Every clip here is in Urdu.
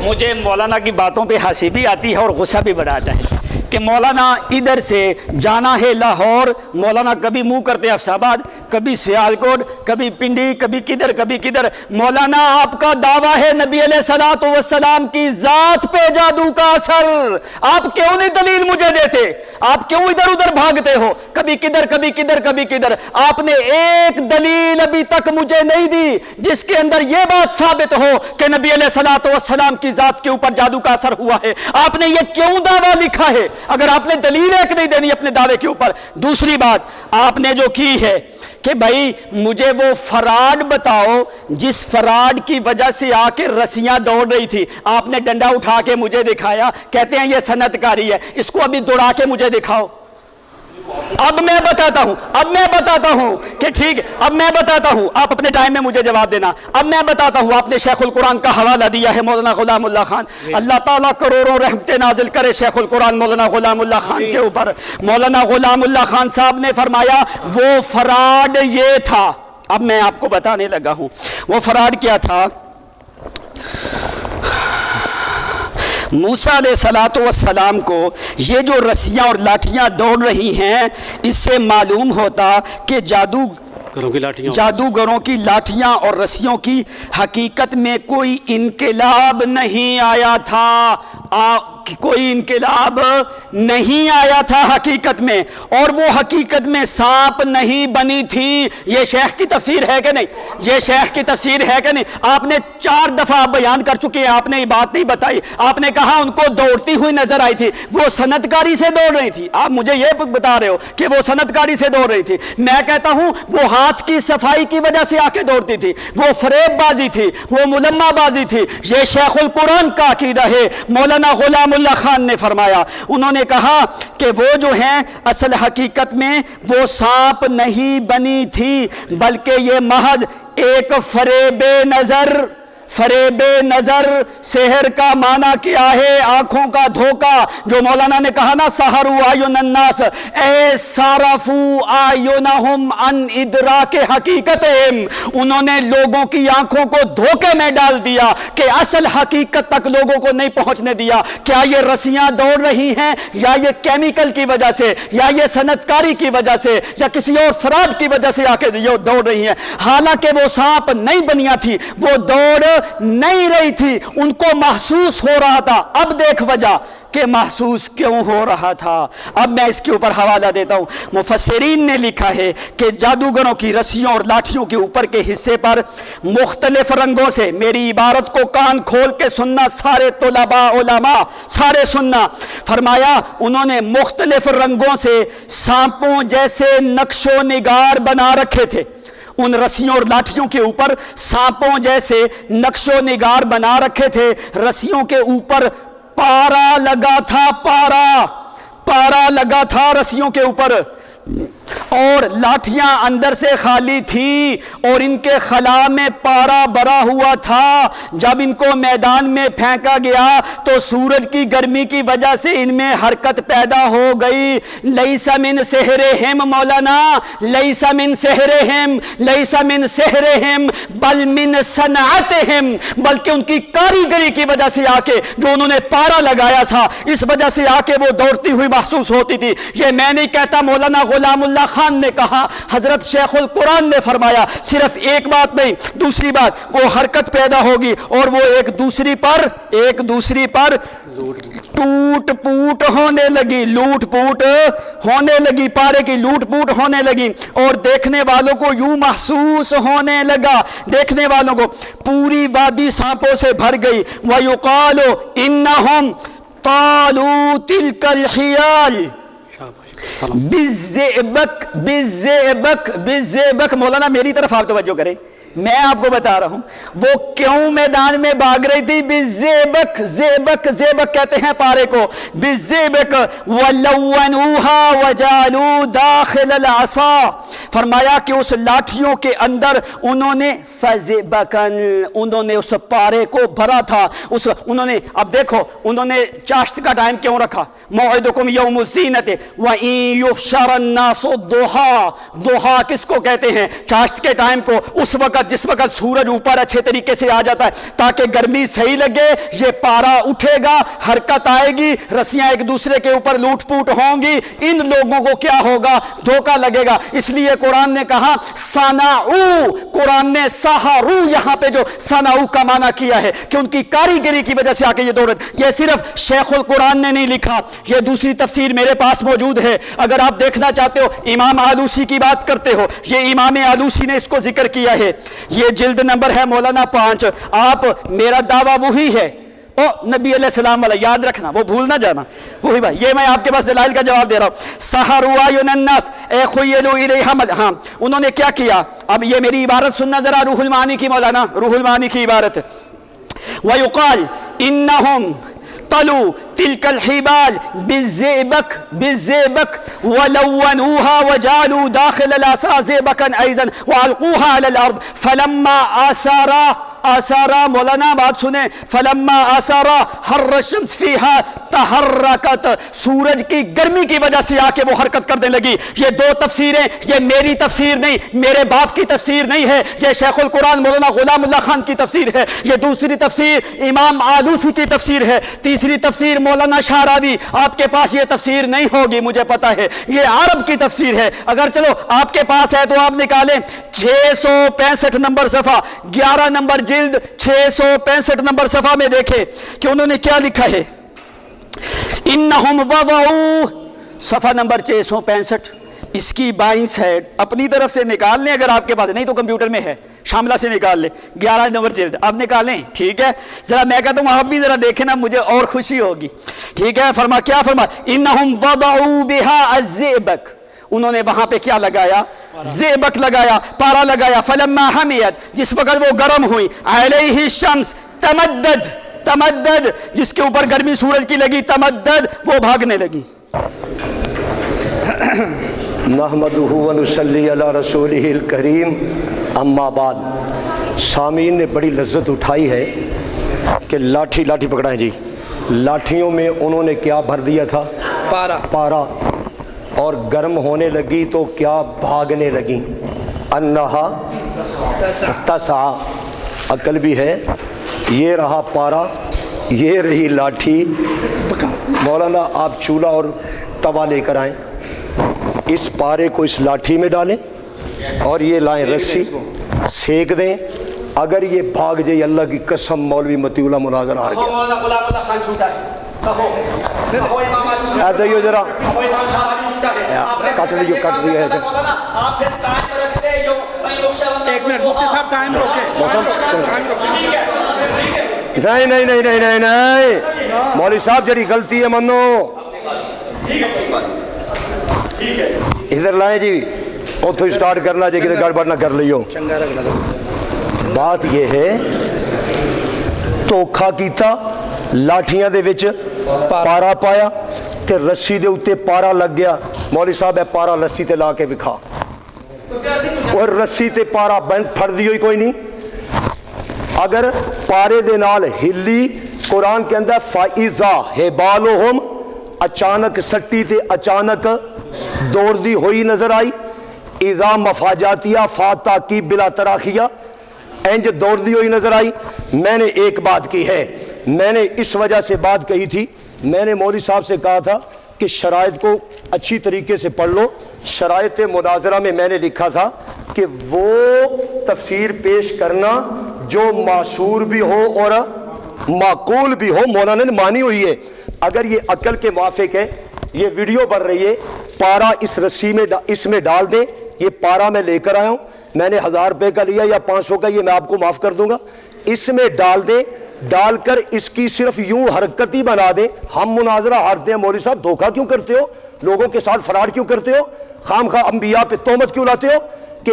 مجھے مولانا کی باتوں پہ ہنسی بھی آتی ہے اور غصہ بھی بڑا آتا ہے کہ مولانا ادھر سے جانا ہے لاہور، مولانا کبھی منہ کرتے حفص آباد، کبھی سیالکوٹ، کبھی پنڈی، کبھی کدھر مولانا آپ کا دعویٰ ہے نبی علیہ الصلوۃ والسلام کی ذات پہ جادو کا اثر، آپ کیوں نہیں دلیل مجھے دیتے؟ آپ کیوں ادھر ادھر بھاگتے ہو؟ کبھی کدھر آپ نے ایک دلیل ابھی تک مجھے نہیں دی جس کے اندر یہ بات ثابت ہو کہ نبی علیہ الصلوۃ والسلام کی ذات کے اوپر جادو کا اثر ہوا ہے۔ آپ نے یہ کیوں دعویٰ لکھا ہے اگر آپ نے دلیل ایک نہیں دینی اپنے دعوے کے اوپر؟ دوسری بات آپ نے جو کی ہے کہ بھائی مجھے وہ فراڈ بتاؤ جس فراڈ کی وجہ سے آ کے رسیاں دوڑ رہی تھی، آپ نے ڈنڈا اٹھا کے مجھے دکھایا، کہتے ہیں یہ صنعت کاری ہے، اس کو ابھی دوڑا کے مجھے دکھاؤ۔ اب میں بتاتا ہوں کہ ٹھیک ہے، اب میں بتاتا ہوں، آپ اپنے ٹائم میں مجھے جواب دینا۔ اب میں بتاتا ہوں، آپ نے شیخ القرآن کا حوالہ دیا ہے مولانا غلام اللہ خان، اللہ تعالیٰ کروڑوں رحمتیں نازل کرے شیخ القرآن مولانا غلام اللہ خان کے اوپر۔ مولانا غلام اللہ خان صاحب نے فرمایا وہ فراڈ یہ تھا، اب میں آپ کو بتانے لگا ہوں وہ فراڈ کیا تھا۔ موسیٰ علیہ الصلوۃ والسلام کو یہ جو رسیاں اور لاٹھیاں دوڑ رہی ہیں، اس سے معلوم ہوتا کہ جادوگروں کی لاٹھیاں اور رسیوں کی حقیقت میں کوئی انقلاب نہیں آیا تھا، کوئی انقلاب نہیں آیا تھا حقیقت میں، اور وہ حقیقت میں سانپ نہیں بنی تھی۔ یہ شیخ کی تفسیر ہے کہ نہیں؟ یہ شیخ کی تفسیر ہے کہ نہیں؟ آپ نے 4 دفعہ بیان کر چکے ہیں، آپ نے یہ بات نہیں بتائی۔ آپ نے کہا ان کو دوڑتی ہوئی نظر آئی تھی، وہ صنعتکاری سے دوڑ رہی تھی۔ آپ مجھے یہ بتا رہے ہو کہ وہ صنعتکاری سے دوڑ رہی تھی، میں کہتا ہوں وہ ہاتھ کی صفائی کی وجہ سے آ کے دوڑتی تھی، وہ فریب بازی تھی، وہ ملمہ بازی تھی۔ یہ شیخ القرآن کا عقیدہ ہے۔ مولانا غلام اللہ خان نے فرمایا، انہوں نے کہا کہ وہ جو ہیں اصل حقیقت میں وہ سانپ نہیں بنی تھی، بلکہ یہ محض ایک فریب نظر۔ سحر کا معنی کیا ہے؟ آنکھوں کا دھوکہ، جو مولانا نے کہا نا سحروا اعین الناس اے صرفوا اعینہم عن ادراک حقیقتہم، انہوں نے لوگوں کی آنکھوں کو دھوکے میں ڈال دیا کہ اصل حقیقت تک لوگوں کو نہیں پہنچنے دیا۔ کیا یہ رسیاں دوڑ رہی ہیں یا یہ کیمیکل کی وجہ سے یا یہ صنعتکاری کی وجہ سے یا کسی اور فراڈ کی وجہ سے آ کے یہ دوڑ رہی ہیں؟ حالانکہ وہ سانپ نہیں بنیاں تھی، وہ دوڑ نہیں رہی تھی، ان کو محسوس ہو رہا تھا۔ اب دیکھ وجہ کہ محسوس کیوں ہو رہا تھا۔ اب میں اس کے اوپر حوالہ دیتا ہوں۔ مفسرین نے لکھا ہے کہ جادوگروں کی رسیوں اور لاٹھیوں کے اوپر کے حصے پر مختلف رنگوں سے، میری عبارت کو کان کھول کے سننا سارے طلباء علماء، سارے سننا، فرمایا انہوں نے مختلف رنگوں سے سانپوں جیسے نقش و نگار بنا رکھے تھے۔ ان رسیوں اور لاٹھیوں کے اوپر سانپوں جیسے نقش و نگار بنا رکھے تھے۔ رسیوں کے اوپر پارا لگا تھا، پارا لگا تھا رسیوں کے اوپر، اور لاٹھیاں اندر سے خالی تھی اور ان کے خلا میں پارا بھرا ہوا تھا۔ جب ان کو میدان میں پھینکا گیا تو سورج کی گرمی کی وجہ سے ان میں حرکت پیدا ہو گئی۔ لیس من سحرہم، مولانا لیس من سحرہم، لیس من سحرہم بل من صنعتہم، بلکہ ان کی کاریگری کی وجہ سے آ کے جو انہوں نے پارا لگایا تھا، اس وجہ سے آ کے وہ دوڑتی ہوئی محسوس ہوتی تھی۔ یہ میں نہیں کہتا، مولانا غلام اللہ خان نے کہا، حضرت شیخ القرآن نے فرمایا۔ صرف ایک بات نہیں، دوسری بات وہ حرکت پیدا ہوگی اور وہ ایک دوسری پر ٹوٹ پوٹ ہونے لگی، لوٹ پوٹ ہونے لگی، پارے کی لوٹ پوٹ ہونے لگی، اور دیکھنے والوں کو یوں محسوس ہونے لگا، دیکھنے والوں کو پوری وادی سانپوں سے بھر گئی۔ وَيُقَالُ إِنَّهُمْ طَالُوا تِلْكَ الْحِيَالِ بالزئبک، مولانا میری طرف آپ توجہ کریں، میں آپ کو بتا رہا ہوں وہ کیوں میدان میں بھاگ رہی تھی؟ بِالزِّئْبَقِ، زیبک، زیبک کہتے ہیں پارے کو، بِالزِّئْبَقِ وَلَوَّنُوهَا وَجَعَلُوا دَاخِلَ الْعَصَا، فرمایا کہ اس لاٹھیوں کے اندر انہوں نے فَزِئْبَقًا، انہوں نے اس پارے کو بھرا تھا، انہوں نے، اب دیکھو انہوں نے چاشت کا ٹائم کیوں رکھا؟ موعدکم یوم الزینت وَإِن يُحْشَرَ النَّاسُ الضُّحَىٰ، ضحیٰ کس کو کہتے ہیں؟ چاشت کے ٹائم کو، اس وقت جس وقت سورج اوپر اچھے طریقے سے آ جاتا ہے تاکہ گرمی صحیح لگے، یہ پارا اٹھے گا، حرکت آئے گی، رسیاں ایک دوسرے کے اوپر لوٹ پوٹ ہوں گی، ان لوگوں کو کیا ہوگا؟ دھوکہ لگے گا۔ اس لیے قرآن نے کہا صنعوا، قرآن نے سحروا یہاں پہ جو صنعوا کا معنی کیا ہے کہ ان کی کاریگری کی وجہ سے آ کے یہ دولت، یہ صرف شیخ القرآن نے نہیں لکھا، یہ دوسری تفسیر میرے پاس موجود ہے، اگر آپ دیکھنا چاہتے ہو امام آلوسی کی بات کرتے ہو، یہ امام آلوسی نے اس کو ذکر کیا ہے، یہ جلد نمبر ہے مولانا 5، آپ میرا دعویٰ وہی ہے، او نبی علیہ السلام والا یاد رکھنا، وہ بھول نہ جانا، وہی بھائی، یہ میں آپ کے پاس دلائل کا جواب دے رہا ہوں۔ سحروا اعین الناس اے خیلوا الیہم، ہاں انہوں نے کیا کیا؟ اب یہ میری عبارت سننا ذرا، روح المعانی کی، مولانا روح المعانی کی عبارت، وَيُقَالْ إِنَّهُمْ طلوا تلك الحبال بالزئبق ولونوها وجعلوا داخل العصا زئبقا ايضا والقوها على الارض فلما آثارا، مولانا بات سنیں، فلما آثارا حر الشمس فيها تحرکت، سورج کی گرمی کی وجہ سے آ کے وہ حرکت کرنے لگی۔ یہ دو تفسیریں، یہ میری تفسیر نہیں، میرے باپ کی تفسیر نہیں ہے، یہ شیخ القرآن مولانا غلام اللہ خان کی تفسیر ہے، یہ دوسری تفسیر امام آلوسی کی تفسیر ہے، تیسری تفسیر مولانا شعراوی، آپ کے پاس یہ تفسیر نہیں ہوگی مجھے پتا ہے، یہ عرب کی تفسیر ہے، اگر چلو آپ کے پاس ہے تو آپ نکالیں 665 نمبر صفحہ، 11 نمبر جلد 665 نمبر صفحہ میں دیکھیں کہ انہوں نے کیا لکھا ہے۔ انہم وضعوا، صفحہ نمبر 665، اس کی بائیں سائڈ اپنی طرف سے نکال لیں اگر آپ کے پاس نہیں تو کمپیوٹر میں ہے، شاملہ سے نکال لیں، 11 نمبر جلد اب نکالیں، ٹھیک ہے؟ ذرا میں کہتا ہوں آپ بھی ذرا دیکھیں نا، مجھے اور خوشی ہوگی، ٹھیک ہے؟ کیا فرما؟ انہم وضعوا بها الزئبق، انہوں نے وہاں پہ کیا لگایا؟ زئبق لگایا، پارا لگایا، فلما حمیت، جس وقت وہ گرم ہوئی، علیہ الشمس تمدد، جس کے اوپر گرمی سورج کی لگی، تمدد، وہ بھاگنے لگی۔ نحمدہ ونصلی علی رسولہ الکریم، اما بعد، سامعین نے بڑی لذت اٹھائی ہے کہ لاٹھی پکڑائیں جی، لاٹھیوں میں انہوں نے کیا بھر دیا تھا؟ پارا، اور گرم ہونے لگی تو کیا بھاگنے لگی؟ انہا تسعى، عقل بھی ہے، یہ رہا پارا، یہ رہی لاٹھی۔ مولانا آپ چولہا اور توا لے کر آئیں، اس پارے کو اس لاٹھی میں ڈالیں اور یہ لائیں رسی، سیک دیں، اگر یہ بھاگ جائے اللہ کی قسم مولوی متی اللہ مناظر آ گیا۔ دئیو ذرا کٹ دیو ہے، ایک منٹ مفتی صاحب ٹائم روکے، نہیں مولوی صاحب جڑی غلطی ہے منو، ادھر لائیں جی، اتوں اسٹارٹ کرنا جی، کدھر گڑبڑ نہ کر لیو۔ بات یہ ہے دھوکھا کیتا، لاٹھیاں دے وچ پارا پایا تے رسی دے اوتے پارا لگ گیا۔ مولوی صاحب ہے پارا رسی تے لا کے وکھا، اور رسی تے پارا بند پھڑ دی ہوئی کوئی نہیں، اگر پارے دے نال ہلی، قرآن کے اندر فَإِذَا حِبَالُهُمْ، اچانک سٹی تے اچانک دوڑ دی ہوئی نظر آئی، اذا مفاجاتیہ فاتا کی بلا تراخیہ، انج دوڑ دی ہوئی نظر آئی۔ میں نے ایک بات کی ہے، میں نے اس وجہ سے بات کہی تھی، میں نے مولوی صاحب سے کہا تھا کہ شرائط کو اچھی طریقے سے پڑھ لو۔ شرائط مناظرہ میں میں نے لکھا تھا کہ وہ تفسیر پیش کرنا جو معصور بھی ہو اور معقول بھی ہو، مولانا نے مانی ہوئی ہے، اگر یہ عقل کے موافق ہے۔ یہ ویڈیو بن رہی ہے، پارا اس رسی میں اس میں ڈال دیں، یہ پارا میں لے کر آیا ہوں، میں نے 1000 روپے کا لیا یا 500 کا، یہ میں آپ کو معاف کر دوں گا، اس میں ڈال دیں، ڈال کر اس کی صرف یوں حرکت ہی بنا دیں۔ ہم مناظرہ ہارتے ہیں، مولوی صاحب دھوکہ کیوں کرتے ہو، لوگوں کے ساتھ فراڈ کیوں کرتے ہو، خام خواہ انبیاء پہ تہمت کیوں لاتے ہو؟ کہ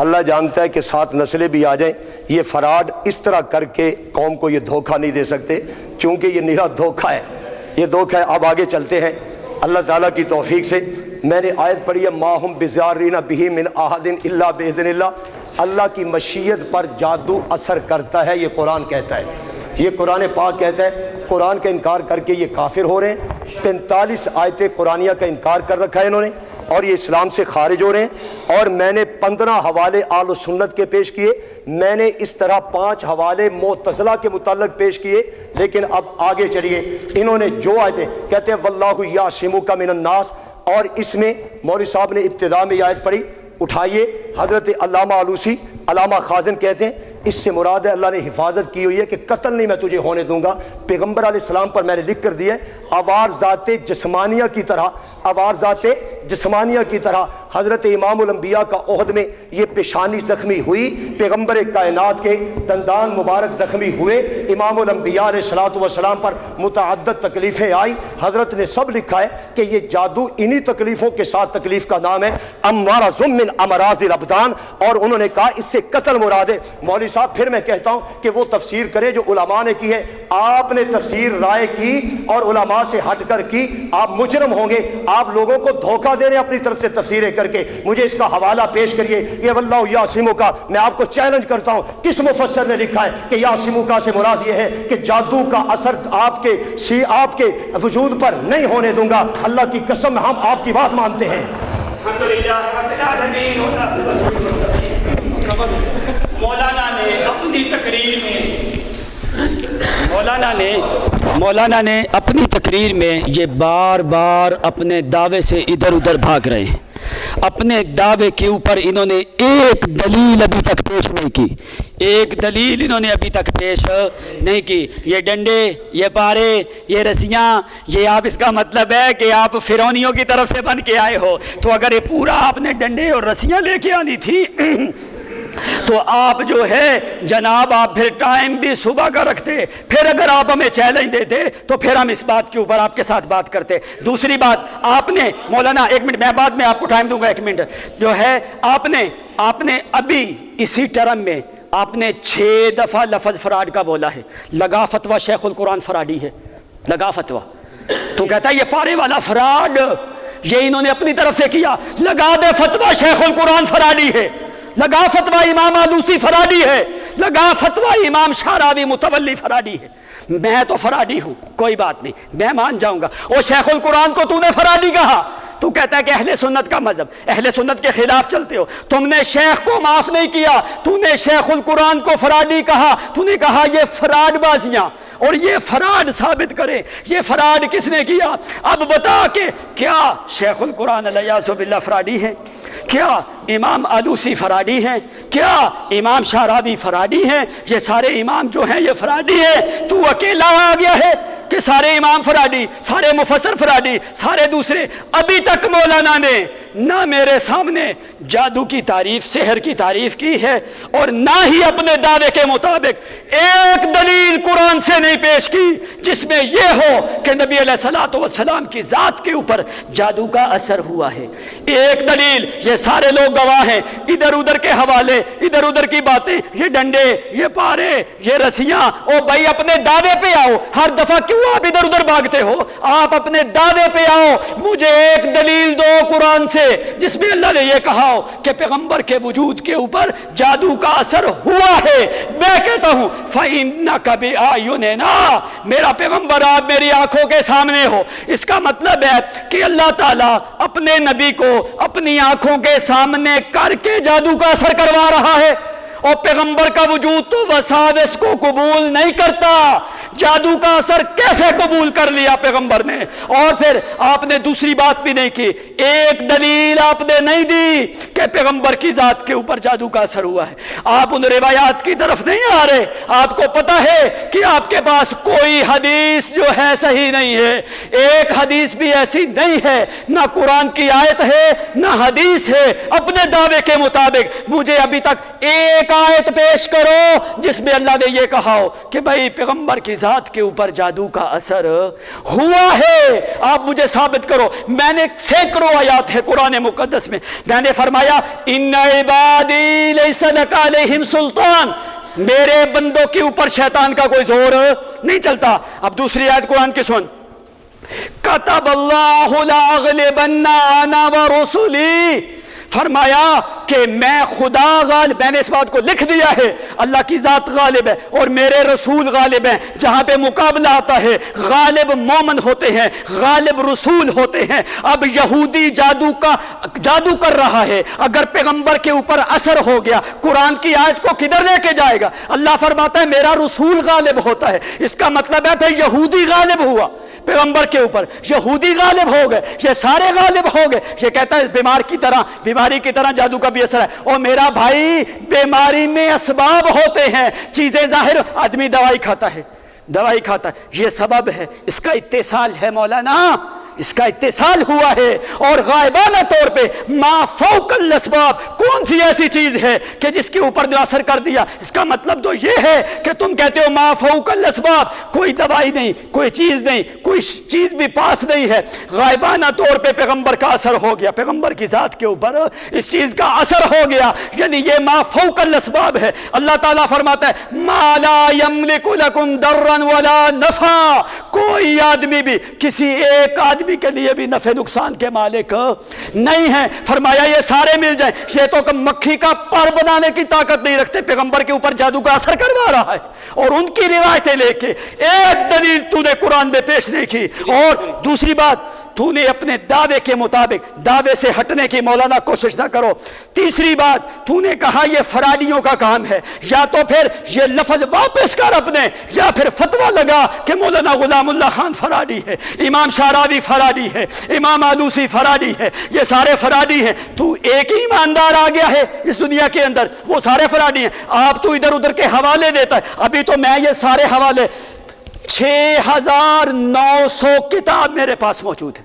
اللہ جانتا ہے کہ 7 نسلیں بھی آ جائیں یہ فراڈ اس طرح کر کے قوم کو یہ دھوکہ نہیں دے سکتے، چونکہ یہ نرا دھوکہ ہے، یہ دھوکہ ہے۔ اب آگے چلتے ہیں اللہ تعالیٰ کی توفیق سے۔ میں نے آیت پڑھی ہے ما ہم بزارین بہ من احد الا باذن اللہ، اللہ کی مشیت پر جادو اثر کرتا ہے، یہ قرآن کہتا ہے، یہ قرآن پاک کہتا ہے۔ قرآن کا انکار کر کے یہ کافر ہو رہے ہیں، 45 آیتیں قرآنیہ کا انکار کر رکھا ہے انہوں نے، اور یہ اسلام سے خارج ہو رہے ہیں۔ اور میں نے 15 حوالے اہل سنت کے پیش کیے، میں نے اس طرح 5 حوالے معتزلہ کے متعلق پیش کیے، لیکن اب آگے چلیے۔ انہوں نے جو آیتیں کہتے ہیں واللہ یعصمک من الناس، اور اس میں مولوی صاحب نے ابتدا میں یہ آیت پڑھی، اٹھائیے، حضرت علامہ آلوسی علامہ خازن کہتے ہیں اس سے مراد ہے اللہ نے حفاظت کی ہوئی ہے کہ قتل نہیں میں تجھے ہونے دوں گا۔ پیغمبر علیہ السلام پر میں نے لکھ کر دیا ہے آوار ذات جسمانیہ کی طرح، آوار ذات جسمانیہ کی طرح حضرت امام الانبیاء کا عہد میں یہ پیشانی زخمی ہوئی، پیغمبر کائنات کے دندان مبارک زخمی ہوئے، امام الانبیاء علیہ الصلوۃ والسلام پر متعدد تکلیفیں آئی، حضرت نے سب لکھا ہے کہ یہ جادو انہی تکلیفوں کے ساتھ، تکلیف کا نام ہے امراض من امراض الابدان، اور انہوں نے کہا اس سے قتل مراد ہے۔ مولوی صاحب پھر میں کہتا ہوں کہ وہ تفسیر کرے جو علماء نے کی ہے، آپ نے تفسیر رائے کی اور علماء سے ہٹ کر کی، آپ مجرم ہوں گے، آپ لوگوں کو دھوکہ دے رہے ہیں اپنی طرف سے تفسیریں کر کے۔ مجھے اس کا حوالہ پیش کریے، یہ واللہ یعصمک، میں آپ کو چیلنج کرتا ہوں کس مفسر نے لکھا ہے کہ یعصمک سے مراد یہ ہے کہ جادو کا اثر آپ کے وجود پر نہیں ہونے دوں گا۔ اللہ کی قسم ہم آپ کی بات مانتے ہیں۔ الحمدللہ رب العالمین۔ مولانا نے اپنی تقریر میں یہ بار بار اپنے دعوے سے ادھر ادھر بھاگ رہے ہیں، اپنے دعوے کے اوپر انہوں نے ایک دلیل ابھی تک پیش نہیں کی، ایک دلیل انہوں نے ابھی تک پیش نہیں کی۔ یہ ڈنڈے، یہ پارے، یہ رسیاں، یہ آپ اس کا مطلب ہے کہ آپ فرعونیوں کی طرف سے بن کے آئے ہو، تو اگر یہ پورا آپ نے ڈنڈے اور رسیاں لے کے آنی تھی تو آپ جو ہے جناب آپ پھر ٹائم بھی صبح کا رکھتے، پھر اگر آپ ہمیں چیلنج دیتے تو پھر ہم اس بات کے اوپر آپ کے ساتھ بات کرتے۔ دوسری بات، آپ نے مولانا ایک منٹ، میں بعد میں آپ کو ٹائم دوں گا، ایک منٹ جو ہے آپ نے ابھی اسی ٹرم میں آپ نے 6 دفعہ لفظ فراڈ کا بولا ہے۔ لگا فتویٰ شیخ القرآن فراڈی ہے، لگا فتویٰ تو کہتا ہے یہ پارے والا فراڈ یہ انہوں نے اپنی طرف سے کیا، لگا دے فتویٰ شیخ القرآن فراڈی ہے، لگا فتویٰ امام آلوسی فراڈی ہے، لگا فتویٰ امام شعراوی متولی فراڈی ہے۔ میں تو فراڈی ہوں، کوئی بات نہیں، میں مان جاؤں گا۔ اور شیخ القرآن کو تو نے فراڈی کہا، تو کہتا ہے کہ اہل سنت کا مذہب، اہل سنت کے خلاف چلتے ہو، تم نے شیخ کو معاف نہیں کیا، تو نے شیخ القرآن کو فراڈی کہا، تو نے کہا یہ فراڈ بازیاں، اور یہ فراڈ ثابت کرے یہ فراڈ کس نے کیا۔ اب بتا کہ کیا شیخ القرآن علیہ باللہ فراڈی ہے، کیا امام آلوسی فراڈی ہیں، کیا امام شعراوی فراڈی ہیں، یہ سارے امام جو ہیں یہ فراڈی ہیں، تو اکیلا آ گیا ہے کہ سارے امام فراڈی، سارے مفسر فراڈی، سارے دوسرے۔ ابھی تک مولانا نے نہ میرے سامنے جادو کی تعریف، سحر کی تعریف کی ہے، اور نہ ہی اپنے دعوے کے مطابق ایک دلیل قرآن سے نہیں پیش کی جس میں یہ ہو کہ نبی علیہ الصلوۃ والسلام کی ذات کے اوپر جادو کا اثر ہوا ہے۔ ایک دلیل، یہ سارے لوگ گواہ ہیں، ادھر ادھر کے حوالے، ادھر ادھر کی باتیں، یہ ڈنڈے، یہ پارے، یہ رسیاں، او بھائی اپنے دعوے پہ آؤ، ہر دفعہ کیوں آپ ادھر ادھر بھاگتے ہو؟ آپ اپنے دعوے پہ آؤ، مجھے ایک دلیل دو قرآن سے جس میں اللہ نے یہ کہا ہو کہ پیغمبر کے وجود کے اوپر جادو کا اثر ہوا ہے۔ میں کہتا ہوں فَإِنَّكَ بِأَعْيُنِنَا، میرا پیغمبر آپ میری آنکھوں کے سامنے ہو، اس کا مطلب ہے کہ اللہ تعالیٰ اپنے نبی کو اپنی آنکھوں کے سامنے کر کے جادو کا اثر کروا رہا ہے، اور پیغمبر کا وجود تو وساوس کو قبول نہیں کرتا، جادو کا اثر کیسے قبول کر لیا پیغمبر نے؟ اور پھر آپ نے دوسری بات بھی نہیں کی، ایک دلیل آپ نے نہیں دی کہ پیغمبر کی ذات کے اوپر جادو کا اثر ہوا ہے۔ آپ ان روایات کی طرف نہیں آ رہے، آپ کو پتا ہے کہ آپ کے پاس کوئی حدیث جو ہے صحیح نہیں ہے، ایک حدیث بھی ایسی نہیں ہے، نہ قرآن کی آیت ہے نہ حدیث ہے اپنے دعوے کے مطابق۔ مجھے ابھی تک ایک آیت پیش کرو جس میں اللہ نے یہ کہا ہو کہ بھئی پیغمبر کی ذات کے اوپر جادو کا اثر ہوا ہے، آپ مجھے ثابت کرو۔ میں نے سینکڑوں آیات ہے قرآن مقدس میں نے فرمایا ان عبادی لیس لک علیہم سلطان، میرے بندوں کے اوپر شیطان کا کوئی زور نہیں چلتا۔ اب دوسری آیت قرآن کی سن، کتب اللہ لاغلبن انا ورسلی، فرمایا کہ میں خدا غالب، میں نے اس بات کو لکھ دیا ہے، اللہ کی ذات غالب ہے اور میرے رسول غالب ہیں۔ جہاں پہ مقابلہ آتا ہے غالب مومن ہوتے ہیں، غالب رسول ہوتے ہیں۔ اب یہودی جادو کر رہا ہے، اگر پیغمبر کے اوپر اثر ہو گیا قرآن کی آیت کو کدھر لے کے جائے گا؟ اللہ فرماتا ہے میرا رسول غالب ہوتا ہے، اس کا مطلب ہے پھر یہودی غالب ہوا پیغمبر کے اوپر، یہودی غالب ہو گئے، یہ سارے غالب ہو گئے۔ یہ کہتا ہے بیماری کی طرح جادو کا بھی اثر ہے۔ اور میرا بھائی بیماری میں اسباب ہوتے ہیں، چیزیں ظاہر، آدمی دوائی کھاتا ہے، یہ سبب ہے، اس کا اتصال ہے مولانا، اس کا اتصال ہوا ہے۔ اور غائبانہ طور پہ ما فوق الاسباب، کون سی ایسی چیز ہے کہ جس کے اوپر جو اثر کر دیا؟ اس کا مطلب تو یہ ہے کہ تم کہتے ہو ما فوق الاسباب، کوئی دوائی نہیں، کوئی چیز نہیں، کوئی چیز بھی پاس نہیں ہے، غائبانہ طور پہ پیغمبر کا اثر ہو گیا، پیغمبر کی ذات کے اوپر اس چیز کا اثر ہو گیا، یعنی یہ ما فوق الاسباب ہے۔ اللہ تعالیٰ فرماتا ہے ما لا یملک لکم ضرا ولا نفع، کوئی آدمی بھی کسی ایک آدمی کے لیے بھی نفع نقصان کے مالک نہیں ہے۔ فرمایا یہ سارے مل جائیں، یہ تو مکھی کا پر بنانے کی طاقت نہیں رکھتے، پیغمبر کے اوپر جادو کا اثر کروا رہا ہے، اور ان کی روایتیں لے کے ایک دلیل تو نے قرآن میں پیش نہیں کی۔ اور دوسری بات، تو نے اپنے دعوے کے مطابق دعوے سے ہٹنے کی مولانا کوشش نہ کرو۔ تیسری بات، تو نے کہا یہ فراڈیوں کا کام ہے، یا تو پھر یہ لفظ واپس کر اپنے، یا پھر فتویٰ لگا کہ مولانا غلام اللہ خان فراڈی ہے، امام شعراوی فراڈی ہے، امام آلوسی فراڈی ہے، یہ سارے فراڈی ہیں۔ تو ایک ہی ایماندار آ گیا ہے اس دنیا کے اندر، وہ سارے فراڈی ہیں۔ آپ تو ادھر ادھر کے حوالے دیتا ہے، ابھی تو میں یہ سارے حوالے 6900 کتاب میرے پاس موجود ہے،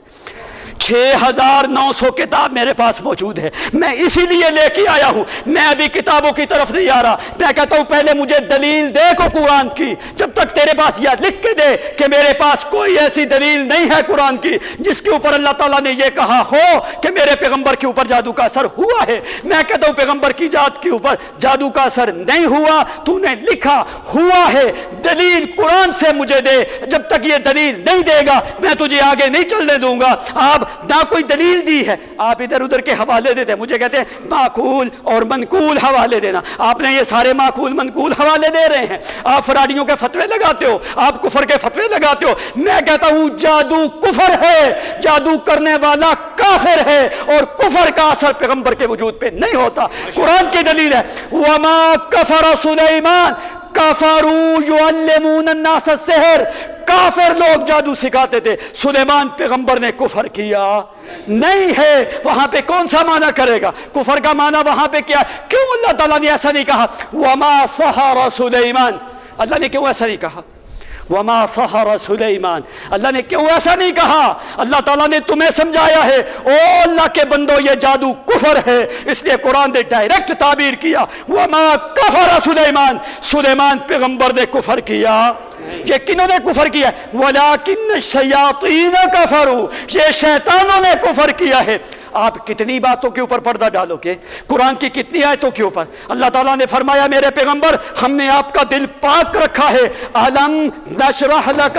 6900 کتاب میرے پاس موجود ہے، میں اسی لیے لے کے آیا ہوں۔ میں ابھی کتابوں کی طرف نہیں آ رہا، میں کہتا ہوں پہلے مجھے دلیل دے کو قرآن کی، جب تک تیرے پاس یہ لکھ کے دے کہ میرے پاس کوئی ایسی دلیل نہیں ہے قرآن کی جس کے اوپر اللہ تعالیٰ نے یہ کہا ہو کہ میرے پیغمبر کے اوپر جادو کا اثر ہوا ہے۔ میں کہتا ہوں پیغمبر کی ذات کے اوپر جادو کا اثر نہیں ہوا، تو نے لکھا ہوا ہے، دلیل قرآن سے مجھے دے۔ جب تک یہ دلیل نہیں دے گا میں تجھے آگے نہیں چلنے دوں گا۔ آپ نہ کوئی دلیل دی ہے، آپ ادھر ادھر کے حوالے دیتے ہیں، مجھے کہتے ہیں معقول اور منقول حوالے دینا۔ آپ نے یہ سارے معقول منقول حوالے دے رہے ہیں، آپ فراڈیوں کے فتوے لگاتے ہو، آپ کفر کے فتوے لگاتے ہو۔ میں کہتا ہوں جادو کفر ہے، جادو کرنے والا کافر ہے، اور کفر کا اثر پیغمبر کے وجود پہ نہیں ہوتا۔ قرآن کی دلیل ہے وما کفر سلیمان کفروا یعلمون الناس السحر، کافر لوگ جادو سکھاتے تھے، سلیمان پیغمبر نے کفر کیا نہیں ہے۔ وہاں پہ کون سا معنی کرے گا؟ کفر کا معنی وہاں پہ کیا؟ کیوں اللہ تعالیٰ نے ایسا نہیں کہا وما سحر سلیمان؟ اللہ نے کیوں ایسا نہیں کہا وما سحر سلیمان؟ اللہ نے کیوں ایسا نہیں کہا؟ اللہ تعالیٰ نے تمہیں سمجھایا ہے او اللہ کے بندو یہ جادو کفر ہے، اس لیے قرآن نے ڈائریکٹ تعبیر کیا وما کفر سلیمان، سلیمان پیغمبر نے کفر کیا۔ یہ کنہوں نے کفر کیا؟ ولیکن الشیاطین کفروا، یہ شیطانوں نے کفر کیا ہے۔ آپ کتنی باتوں کے اوپر پردہ ڈالو گے؟ قرآن کی کتنی آیتوں کے اوپر اللہ تعالیٰ نے فرمایا میرے پیغمبر ہم نے آپ کا دل پاک رکھا ہے، الم نشرح لک،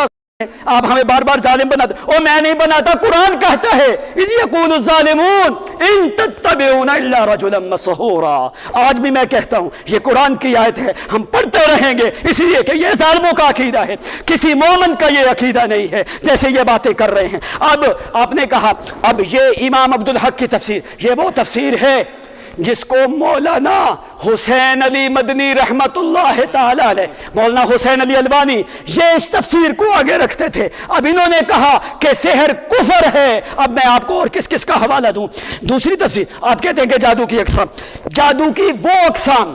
آپ ہمیں بار بار ظالم بناتے، اور میں نہیں بناتا، قرآن کہتا ہے اذ یقول الظالمون ان تتبعون الا رجلا مسحورا۔ آج بھی میں کہتا ہوں یہ قرآن کی آیت ہے، ہم پڑھتے رہیں گے، اس لیے کہ یہ ظالموں کا عقیدہ ہے، کسی مومن کا یہ عقیدہ نہیں ہے جیسے یہ باتیں کر رہے ہیں۔ اب آپ نے کہا اب یہ امام عبدالحق کی تفسیر، یہ وہ تفسیر ہے جس کو مولانا حسین علی مدنی رحمت اللہ تعالی علیہ، مولانا حسین علی البانی یہ اس تفسیر کو آگے رکھتے تھے۔ اب انہوں نے کہا کہ سحر کفر ہے۔ اب میں آپ کو اور کس کس کا حوالہ دوں؟ دوسری تفسیر آپ کہتے ہیں کہ جادو کی اقسام، جادو کی وہ اقسام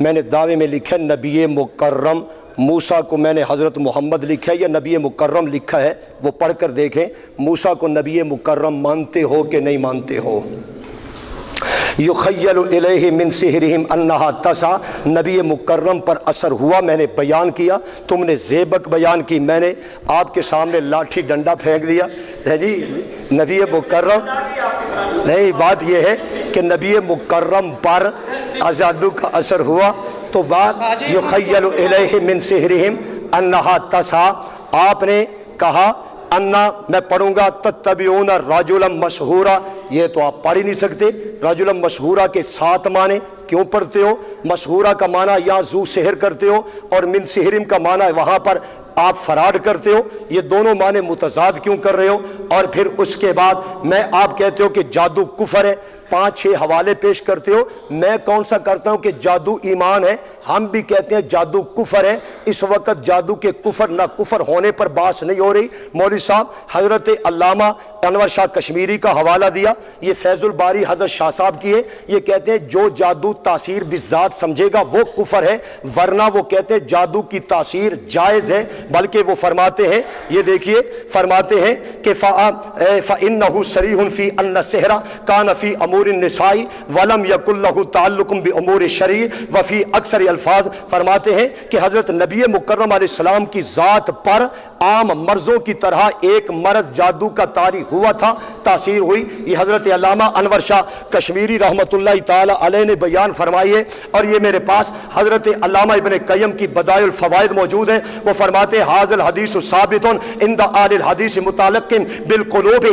میں نے دعوے میں لکھا ہے نبی مکرم موسیٰ کو میں نے حضرت محمد لکھا ہے یا نبی مکرم لکھا ہے، وہ پڑھ کر دیکھیں موسیٰ کو نبی مکرم مانتے ہو کہ نہیں مانتے ہو؟ یخیل الیہ من سحرہم انہا تسعی، نبی مکرم پر اثر ہوا، میں نے بیان کیا، تم نے زیبک بیان کی، میں نے آپ کے سامنے لاٹھی ڈنڈا پھینک دیا ہے جی نبی مکرم نہیں۔ بات یہ ہے کہ نبی مکرم پر جادو کا اثر ہوا تو بات یخیل الیہ من سحرہم انہا تسعی، آپ نے کہا انا میں پڑھوں گا تتبعون رجلا مشہورا، یہ تو آپ پڑھ ہی نہیں سکتے، رجلا مشہورا کے 7 معنی کیوں پڑھتے ہو؟ مشہورا کا معنی یا ذو سحر کرتے ہو اور من سحرم کا معنی وہاں پر آپ فراڈ کرتے ہو، یہ دونوں معنی متضاد کیوں کر رہے ہو؟ اور پھر اس کے بعد میں آپ کہتے ہو کہ جادو کفر ہے، 5-6 حوالے پیش کرتے ہو، میں کون سا کرتا ہوں کہ جادو ایمان ہے، ہم بھی کہتے ہیں جادو کفر ہے۔ اس وقت جادو کے کفر نہ کفر ہونے پر بحث نہیں ہو رہی، مولوی صاحب حضرت علامہ انور شاہ کشمیری کا حوالہ دیا، یہ فیض الباری حضرت شاہ صاحب کی ہے، یہ کہتے ہیں جو جادو تاثیر بالذات سمجھے گا وہ کفر ہے، ورنہ وہ کہتے ہیں جادو کی تاثیر جائز ہے، بلکہ وہ فرماتے ہیں، یہ دیکھیے فرماتے ہیں کہ فَإِنَّهُ صَرِيحٌ فِي أَنَّ السِّحْرَ كَانَ فِي أَمُورِ النِّسَاءِ وَلَمْ يَكُنْ لَهُ تَعَلُّقٌ بِأُمُورِ الشَّرْعِ وَفِي أَكْثَرِ الفاظ، فرماتے ہیں کہ حضرت نبی مکرم علیہ السلام کی ذات پر عام مرضوں کی طرح ایک مرض جادو کا طاری ہوا تھا، تاثیر ہوئی، یہ حضرت علامہ انور شاہ کشمیری رحمۃ اللہ تعالی علیہ نے بیان فرمائی ہے۔ اور یہ میرے پاس حضرت علامہ ابن قیم کی بدائع الفوائد موجود ہے، وہ فرماتے ہیں حاذ الحدیث ثابت عند اہل الحدیث متعلق بالقلوب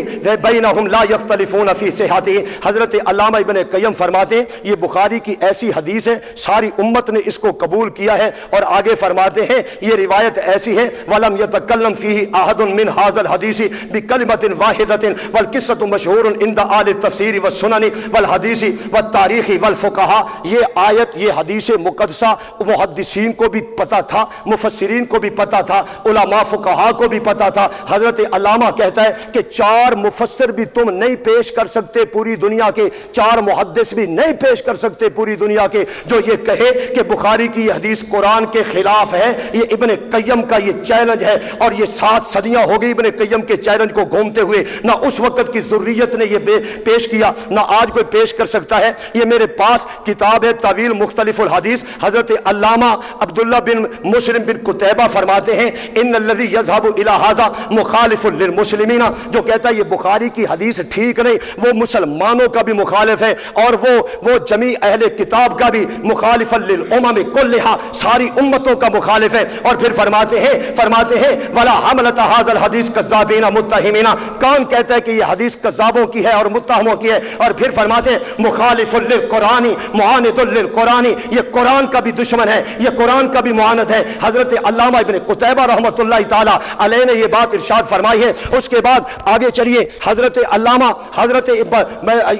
بینہم لا یختلفون فی صحتہ، حضرت علامہ ابن قیم فرماتے ہیں یہ بخاری کی ایسی حدیث ہے، ساری امت نے اس کو قبول کیا ہے، اور آگے فرماتے ہیں یہ روایت ایسی ہے ولم یتکلم فیہ احد من حاذ الحدیث بکلمۃ واحدۃ والقصۃ مشہور عند اہل التفسیر والسنن والحدیث والتاریخ والفقہاء، یہ آیت یہ حدیث مقدسہ محدثین کو بھی پتہ تھا، مفسرین کو بھی پتہ تھا، علماء فقہاء کو بھی پتہ تھا۔ حضرت علامہ کہتا ہے کہ 4 مفسر بھی تم نہیں پیش کر سکتے پوری دنیا کے، 4 محدث بھی نہیں پیش کر سکتے پوری دنیا کے جو یہ کہے کہ بخاری کی یہ حدیث قرآن کے خلاف ہے۔ یہ ابن قیم کا یہ چیلنج ہے، اور یہ 7 صدیاں ہو گئی ابن قیم کے چیلنج کو گھومتے ہوئے، نہ اس وقت کی ذریت نے یہ پیش کیا نہ آج کوئی پیش کر سکتا ہے۔ یہ میرے پاس کتاب ہے طویل مختلف الحدیث، حضرت علامہ عبداللہ بن مسلم بن قتیبہ فرماتے ہیں ان الذی یذهب الی ھذا مخالف للمسلمین، جو کہتا ہے یہ بخاری کی حدیث ٹھیک نہیں، وہ مسلمانوں کا بھی مخالف ہے اور وہ جمیع اہل کتاب کا بھی مخالف للامم کلھا، ساری امتوں کا مخالف ہے۔ اور پھر فرماتے ہیں ولا حملۃ ھذا الحدیث کذابین متہمین، کون کہتا ہے کہ یہ حدیث کذابوں کی ہے اور متہموں کی ہے؟ اور پھر فرماتے ہیں مخالف للقرآن معاند للقرآن، یہ قرآن کا بھی دشمن ہے، یہ قرآن کا بھی معاند ہے۔ حضرت علامہ ابن قتیبہ رحمۃ اللہ تعالی علیہ نے یہ بات ارشاد فرمائی ہے۔ اس کے بعد آگے چلیے، حضرت علامہ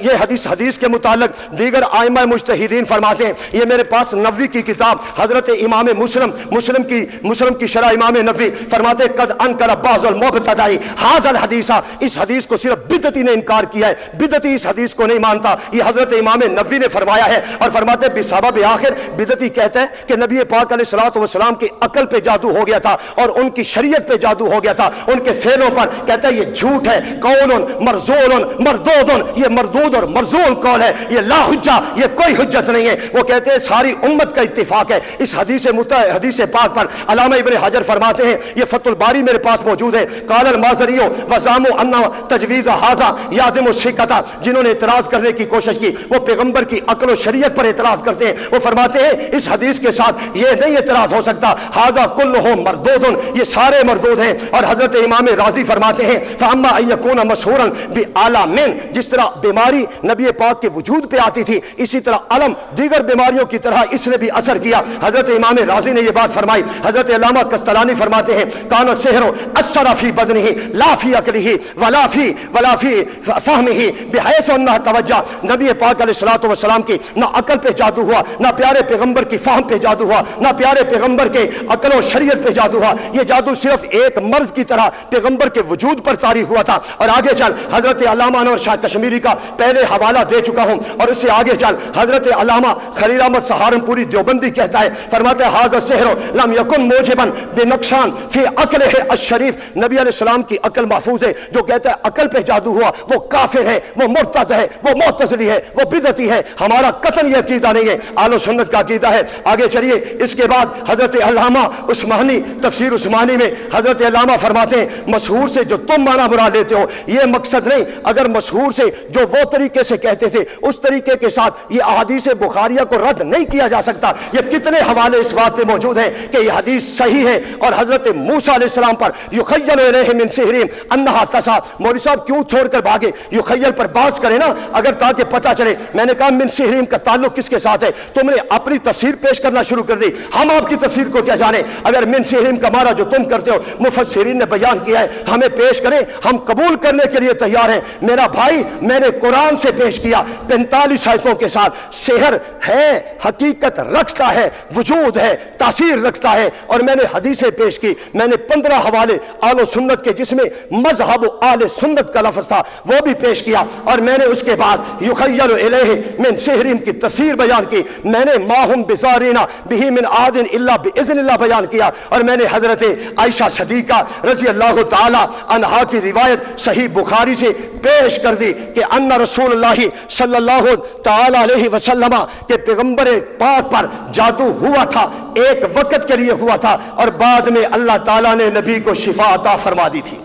یہ حدیث کے متعلق دیگر ائمہ مجتہدین فرماتے ہیں، یہ میرے پاس نووی کی کتاب حضرت امام مسلم کی شرح امام نووی فرماتے ہیں قد انکر بعض المبتدع ھذا الحدیث، اس حدیث کو صرف بدعتی نے انکار کیا ہے، بدعتی اس حدیث کو نہیں مانتا، یہ حضرت امام نووی نے فرمایا ہے۔ اور فرماتے ہیں بسبب آخر، بدعتی کہتے ہیں کہ نبی پاک علیہ الصلوۃ والسلام کی عقل پہ جادو ہو گیا تھا اور ان کی شریعت پہ جادو ہو گیا تھا، ان کے فعلوں پر، کہتا ہے یہ جھوٹ ہے، قول مرزول مردود، یہ مردود اور مرزول قول ہے، یہ لا حجہ، یہ کوئی حجت نہیں ہے۔ وہ کہتے ہیں ساری امت کا اتفاق ہے اس حدیث پاک پر۔ علامہ ابن حجر فرماتے ہیں، یہ فتح الباری میرے پاس موجود ہے، قال المازری وزعموا ان تجویز ھذا یعدم الثقۃ، جنہوں نے اعتراض کرنے کی کوشش کی وہ پیغمبر کی عقل و شریعت پر اعتراض کرتے ہیں، وہ فرماتے ہیں اس حدیث کے ساتھ یہ نہیں اعتراض ہو سکتا، ھذا کلہ مردود، یہ سارے مردود ہیں۔ اور حضرت امام راضی فرماتے ہیں فاما ان یکون مشہورا بعالمین، جس طرح بیماری نبی پاک کے وجود پہ آتی تھی اسی طرح علم دیگر بیماریوں کی طرح اس نے بھی اثر کیا۔ حضرت امام راضی نے یہ بات فرمائی۔ حضرت علامہ قسطلانی فرماتے ہیں کان السحر اثر فی بدنہ لا فی عقلہ ولا فی فہمہ بحیث انہ توجہ. نبی پاک علیہ الصلوۃ والسلام کی نہ عقل پہ جادو ہوا، نہ پیارے پیغمبر کی فہم پہ جادو ہوا، نہ پیارے پیغمبر کے عقل و شریعت پہ جادو ہوا. یہ جادو صرف ایک مرض کی طرح پیغمبر کے وجود پر طاری ہوا تھا. اور آگے چل حضرت علامہ انور شاہ کشمیری کا پہلے حوالہ دے چکا ہوں، اور اس سے آگے چل حضرت علامہ خلیل احمد سہارنپوری دیوبندی کہتا ہے، فرماتے ہیں ھذا السحر لم یکن موجبا بنقصان فی عقلہ الشریف. نبی علیہ السلام کی عقل محفوظ ہے. جو کہتا ہے عقل پہ جادو ہوا وہ کافر ہے، وہ مرتد ہے، وہ معتزلی ہے، وہ بدعتی ہے. ہمارا قطعاً یہ عقیدہ نہیں ہے، اہل سنت کا عقیدہ ہے. آگے چلیے. اس کے بعد حضرت علامہ عثمانی تفسیر عثمانی میں حضرت علامہ فرماتے ہیں مسحور سے جو تم معنی مراد لیتے ہو یہ مقصد نہیں. اگر مسحور سے جو وہ طریقے سے کہتے تھے اس طریقے کے ساتھ یہ احادیث بخاریہ کو رد نہیں کیا جا سکتا. یہ کتنے حوالے اس بات پہ موجود ہیں کہ یہ حدیث صحیح ہے. اور حضرت موسیٰ علیہ السلام پر یخیل الیہ من سحرہم انہا تسعی. مولوی صاحب کیوں چھوڑ کر بھاگے؟ یخیل پر باز کرے نا اگر تاکہ پتہ چلے. میں نے کہا من سحرہم کا تعلق کس کے ساتھ ہے؟ تم نے اپنی تفسیر پیش کرنا شروع کر دی. ہم آپ کی تفسیر کو کیا جانے؟ اگر من سحرہم کا معنی جو تم کرتے ہو مفسرین نے بیان کیا ہے ہمیں پیش کریں، ہم قبول کرنے کے لیے تیار ہیں. میرا بھائی میں نے قرآن سے پیش کیا 45 آیتوں کے ساتھ. سحر ہے، حقیقت رکھتا ہے، وجود ہے، تاثیر رکھتا ہے. اور میں نے حدیثیں پیش کی. میں نے 15 حوالے اہل سنت کے جس میں مذہب اہل سنت کا لفظ تھا وہ بھی پیش کیا. اور میں نے اس کے بعد یخیل الیہ من سحرہم کی تفسیر بیان کی. میں نے ما ہم بزارین بہ من عاد الا باذن اللہ بیان کیا. اور میں نے حضرت عائشہ صدیقہ رضی اللہ تعالی عنہا کی روایت صحیح بخاری سے پیش کر دی کہ ان رسول اللہ صلی اللہ تعالی علیہ وسلم کے پیغمبر پاک پر جادو ہوا تھا، ایک وقت کے لیے ہوا تھا، اور بعد میں اللہ تعالیٰ نے نبی کو شفا عطا فرما دی تھی.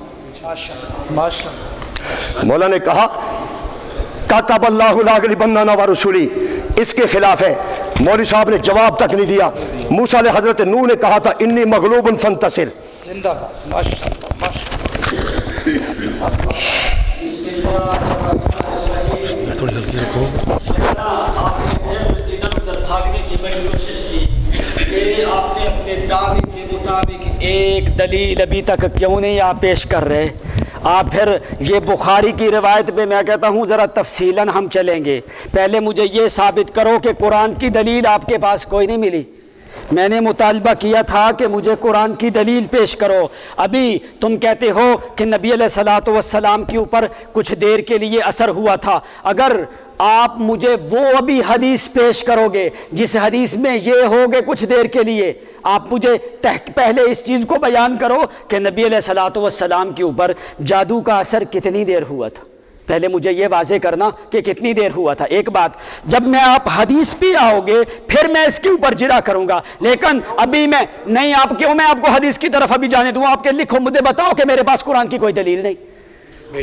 مولا نے کہا کاتب اللہ لاغلبن انا ورسولی، اس کے خلاف ہے. مولوی صاحب نے جواب تک نہیں دیا. موسیٰ علیہ حضرت نوح نے کہا تھا انی مغلوب فانتصر. زندہ باد. ماشاءاللہ تھوڑی ہلکی رکھو. ادھر ادھر بھاگنے کی بڑی کوشش کی کہ آپ نے اپنے دعوے کے مطابق ایک دلیل ابھی تک کیوں نہیں آپ پیش کر رہے؟ آپ پھر یہ بخاری کی روایت پہ میں کہتا ہوں ذرا تفصیلاً ہم چلیں گے. پہلے مجھے یہ ثابت کرو کہ قرآن کی دلیل آپ کے پاس کوئی نہیں ملی. میں نے مطالبہ کیا تھا کہ مجھے قرآن کی دلیل پیش کرو. ابھی تم کہتے ہو کہ نبی علیہ الصلوۃ والسلام کے اوپر کچھ دیر کے لیے اثر ہوا تھا. اگر آپ مجھے وہ ابھی حدیث پیش کرو گے جس حدیث میں یہ ہوگے کچھ دیر کے لیے، آپ مجھے پہلے اس چیز کو بیان کرو کہ نبی علیہ الصلوۃ والسلام کے اوپر جادو کا اثر کتنی دیر ہوا تھا. پہلے مجھے یہ واضح کرنا کہ کتنی دیر ہوا تھا. ایک بات جب میں آپ حدیث پہ آؤ گے پھر میں اس کے اوپر جرا کروں گا، لیکن ابھی میں نہیں. آپ کیوں میں آپ کو حدیث کی طرف ابھی جانے دوں؟ آپ کے لکھو مجھے بتاؤ کہ میرے پاس قرآن کی کوئی دلیل نہیں.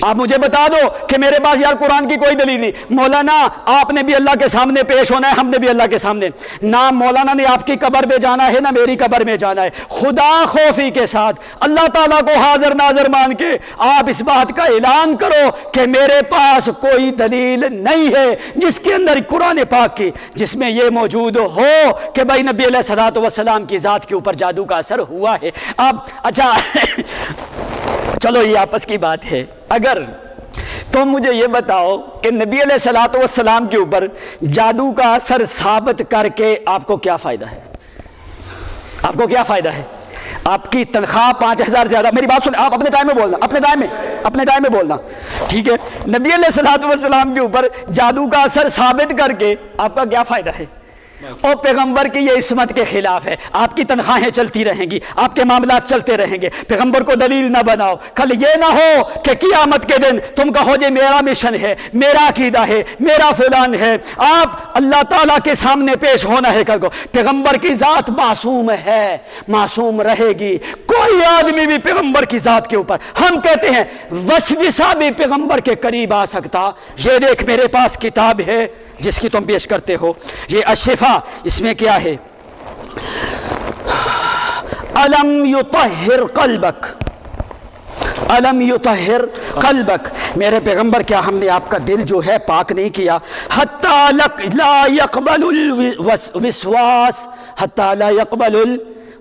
آپ مجھے بتا دو کہ میرے پاس یار قرآن کی کوئی دلیل نہیں. مولانا آپ نے بھی اللہ کے سامنے پیش ہونا ہے، ہم نے بھی اللہ کے سامنے. نہ مولانا نے آپ کی قبر میں جانا ہے نہ میری قبر میں جانا ہے. خدا خوفی کے ساتھ اللہ تعالیٰ کو حاضر ناظر مان کے آپ اس بات کا اعلان کرو کہ میرے پاس کوئی دلیل نہیں ہے جس کے اندر قرآن پاک کی جس میں یہ موجود ہو کہ بھائی نبی علیہ الصلوۃ والسلام کی ذات کے اوپر جادو کا اثر ہوا ہے. اب اچھا چلو یہ آپس کی بات ہے. اگر تم مجھے یہ بتاؤ کہ نبی علیہ الصلوۃ والسلام کے اوپر جادو کا اثر ثابت کر کے آپ کو کیا فائدہ ہے؟ آپ کو کیا فائدہ ہے؟ آپ کی تنخواہ 5000 زیادہ. میری بات سن، آپ اپنے ٹائم میں بولنا، اپنے ٹائم میں بولنا، ٹھیک ہے؟ نبی علیہ الصلوۃ والسلام کے اوپر جادو کا اثر ثابت کر کے آپ کا کیا فائدہ ہے؟ اور پیغمبر کی یہ عصمت کے خلاف ہے. آپ کی تنخواہیں چلتی رہیں گی، آپ کے معاملات چلتے رہیں گے. پیغمبر کو دلیل نہ بناؤ. کل یہ نہ ہو کہ قیامت کے دن تم کہو جی میرا مشن ہے، میرا عقیدہ ہے، میرا فلان ہے. آپ اللہ تعالیٰ کے سامنے پیش ہونا ہے. کل کو پیغمبر کی ذات معصوم ہے، معصوم رہے گی. کوئی آدمی بھی پیغمبر کی ذات کے اوپر، ہم کہتے ہیں وسوسہ بھی پیغمبر کے قریب آ سکتا. یہ دیکھ میرے پاس کتاب ہے جس کی تم پیش کرتے ہو، یہ الشفا. اس میں کیا ہے؟ الم یطہر قلبک، الم یطہر قلبک. میرے پیغمبر کیا ہم نے آپ کا دل جو ہے پاک نہیں کیا؟ حتی لا یقبل الوسواس، حتی لا یقبل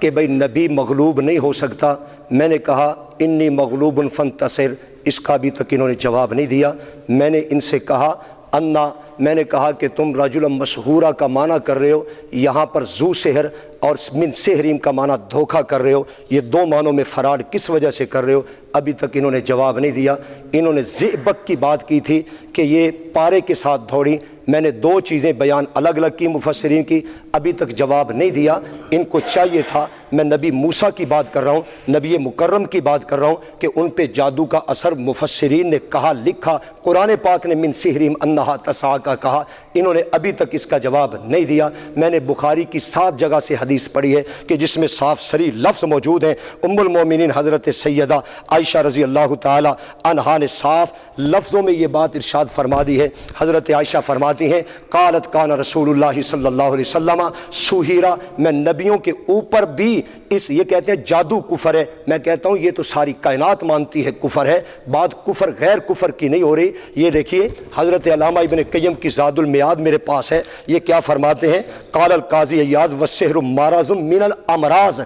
کہ بھئی نبی مغلوب نہیں ہو سکتا، میں نے کہا انی مغلوب فانتصر، اس کا ابھی تک انہوں نے جواب نہیں دیا۔ میں نے ان سے کہا انا، میں نے کہا کہ تم رجل مشہورہ کا معنی کر رہے ہو، یہاں پر ذو سحر اور من سحریم کا معنی دھوکہ کر رہے ہو، یہ دو معنوں میں فراڈ کس وجہ سے کر رہے ہو؟ ابھی تک انہوں نے جواب نہیں دیا۔ انہوں نے زئبق کی بات کی تھی کہ یہ پارے کے ساتھ دوڑی، میں نے دو چیزیں بیان الگ الگ کی مفسرین کی، ابھی تک جواب نہیں دیا۔ ان کو چاہیے تھا، میں نبی موسیٰ کی بات کر رہا ہوں، نبی مکرم کی بات کر رہا ہوں کہ ان پہ جادو کا اثر مفسرین نے کہا، لکھا، قرآن پاک نے من سحرہم انہا تسعیٰ کا کہا، انہوں نے ابھی تک اس کا جواب نہیں دیا۔ میں نے بخاری کی 7 جگہ سے حدیث پڑھی ہے کہ جس میں صاف صریح لفظ موجود ہیں۔ ام المومنین حضرت سیدہ عائشہ رضی اللہ تعالی عنہا نے صاف لفظوں میں یہ بات ارشاد فرما دی ہے۔ حضرت عائشہ فرماتی ہیں قالت کان رسول اللہ صلی اللہ علیہ وسلم سحیرا، میں نبیوں کے اوپر بھی یہ کہتے ہیں جادو کفر ہے، میں کہتا ہوں یہ تو ساری کائنات مانتی ہے کفر ہے، بات کفر غیر کفر کی نہیں ہو رہی۔ یہ دیکھیے حضرت علامہ ابن قیم کی زاد المیعاد میرے پاس ہے، یہ کیا فرماتے ہیں؟ قال القاضی عیاض والسحر مرض من الامراض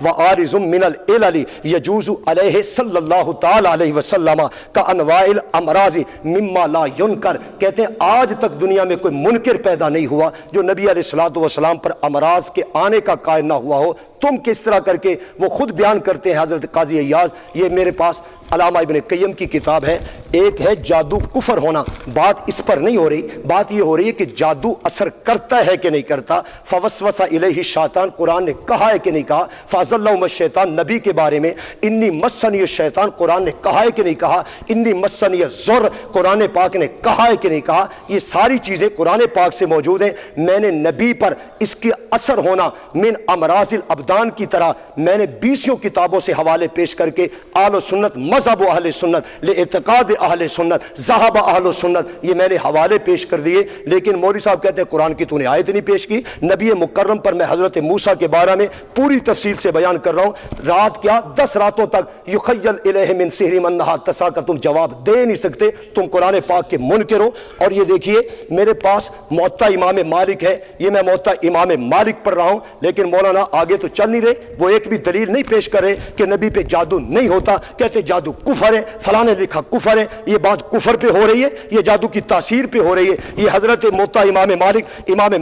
وعارض من العلل یجوز علیہ صلی اللہ تعالی علیہ وسلم کانواع الامراض مما لا ینکر، کہتے ہیں آج تک دنیا میں کوئی منکر پیدا نہیں ہوا جو نبی علیہ الصلوۃ والسلام پر امراض کے آنے کا قائل نہ ہوا ہو، تم کس طرح کر کے وہ خود بیان کرتے ہیں حضرت قاضی عیاض۔ یہ میرے پاس علامہ ابن قیم کی کتاب ہے۔ ایک ہے جادو کفر ہونا، بات اس پر نہیں ہو رہی، بات یہ ہو رہی ہے کہ جادو اثر کرتا ہے کہ نہیں کرتا۔ فوسوس الیہ الشیطان، قرآن نے کہا ہے کہ نہیں کہا؟ فاضلہم الشیطان، نبی کے بارے میں انی مسنی الشیطان، قرآن نے کہا ہے کہ نہیں کہا؟ انی مسنی الضر، قرآن پاک نے کہا ہے کہ نہیں کہا؟ یہ ساری چیزیں قرآن پاک سے موجود ہیں۔ میں نے نبی پر اس کے اثر ہونا من امراض الابدان کی طرح میں نے 20 کتابوں سے حوالے پیش کر کے اہل و سنت، مذہب و اہل سنت، لاعتقاد اہل سنت، ذہب اہل سنت، یہ میں نے حوالے پیش کر دیے۔ لیکن مولوی صاحب کہتے ہیں قرآن کی تو نے آیت نہیں پیش کی۔ نبی مکرم پر میں حضرت موسیٰ کے بارے میں پوری تفصیل سے بیان کر رہا ہوں۔ رات کیا 10 راتوں تک یخیل الیہ من سحرہم انہا تسعیٰ کا تم جواب دے نہیں سکتے، تم قرآن پاک کے منکر ہو۔ اور یہ دیکھیے میرے پاس موطا امام مالک ہے، یہ میں موطا امام مالک پڑھ رہا ہوں، لیکن مولانا آگے تو چل نہیں رہے، وہ ایک بھی دلیل نہیں پیش کر رہے کہ نبی پہ جادو نہیں ہوتا، کہتے جادو کفر ہے، فلاں نے لکھا کفر ہے، یہ بات کفر پہ ہو رہی ہے، یہ جادو کی تاثیر پہ ہو رہی ہے۔ یہ حضرت موطا امام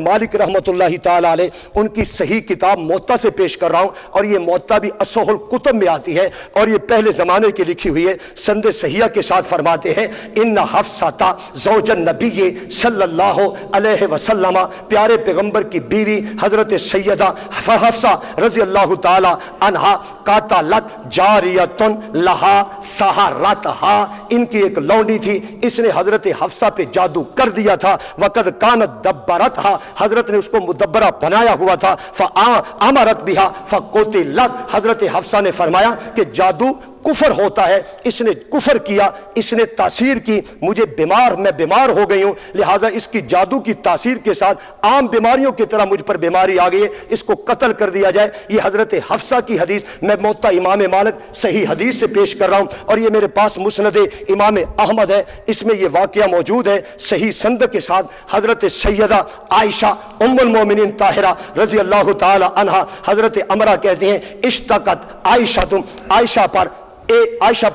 مالک رحمۃ اللہ تعالی علیہ ان کی صحیح کتاب موطا سے پیش کر رہا ہوں، اور یہ موطا بھی اصح الکتب میں آتی ہے، اور یہ پہلے زمانے کی لکھی ہوئی ہے، سند صحیحہ کے ساتھ فرماتے ہیں ان حفصہ زوج النبی صلی اللہ علیہ وسلم، پیارے پیغمبر کی بیوی حضرت سیدہ حفصہ رضی اللہ تعالی عنہا قاتلت جاریۃ لہا سحرتہا، ان کی ایک لونڈی تھی، اس نے حضرت حفصہ پہ جادو کر دیا تھا، وقد کانت دبرتہا، حضرت نے اس کو مدبرہ بنایا ہوا تھا، فامرت بہا فقتلت، حضرت حفصہ نے فرمایا کہ جادو کفر ہوتا ہے، اس نے کفر کیا، اس نے تاثیر کی، میں بیمار ہو گئی ہوں، لہٰذا اس کی جادو کی تاثیر کے ساتھ عام بیماریوں کی طرح مجھ پر بیماری آ گئی ہے، اس کو قتل کر دیا جائے۔ یہ حضرت حفصہ کی حدیث میں موطا امام مالک صحیح حدیث سے پیش کر رہا ہوں، اور یہ میرے پاس مسند امام احمد ہے، اس میں یہ واقعہ موجود ہے صحیح سند کے ساتھ۔ حضرت سیدہ عائشہ ام المومنین طاہرہ رضی اللہ تعالی عنہا، حضرت امرہ کہتے ہیں اشتقت عائشہ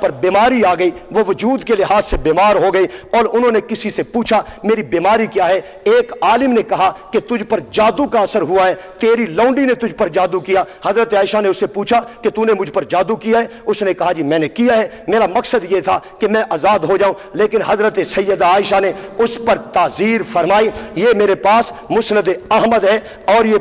پر بیماری آ گئی، وہ وجود کے لحاظ سے بیمار ہو گئی، اور انہوں نے کسی سے پوچھا میری بیماری کیا ہے؟ ایک عالم نے کہا کہ تجھ پر جادو کا اثر ہوا ہے، تیری لونڈی نے تجھ پر جادو کیا۔ حضرت عائشہ نے اس سے پوچھا کہ تو نے مجھ پر جادو کیا ہے؟ اس نے کہا جی میں نے کیا ہے، میرا مقصد یہ تھا کہ میں آزاد ہو جاؤں، لیکن حضرت سیدہ عائشہ نے اس پر تعزیر فرمائی۔ یہ میرے پاس مسند احمد ہے، اور یہ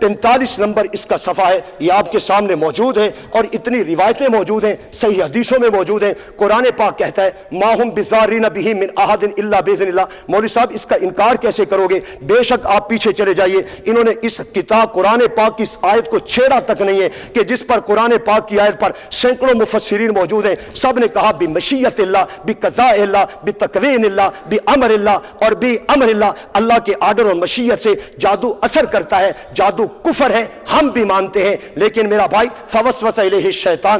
45 نمبر اس کا صفحہ ہے، یہ آپ کے سامنے موجود ہے، اور اتنی روایتیں موجود ہیں، صحیح حدیثوں میں موجود ہیں۔ قرآن پاک کہتا ہے ما ہم بضارین بہ من احد الا باذن اللہ۔ مولوی صاحب اس کا انکار کیسے کرو گے؟ بے شک آپ پیچھے چلے جائیے، انہوں نے اس کتاب قرآن پاک کی اس آیت کو چھیڑا تک نہیں ہے کہ جس پر قرآن پاک کی آیت پر سینکڑوں مفسرین موجود ہیں، سب نے کہا بمشیت اللہ، بقضاء اللہ، بتقوین اللہ، بامر اللہ اور بامر اللہ، اللہ کے آرڈر اور مشیت سے جادو اثر کرتا ہے، جادو کفر ہے، ہم بھی مانتے ہیں، لیکن میرا بھائی فوسوس الیہ الشیطان،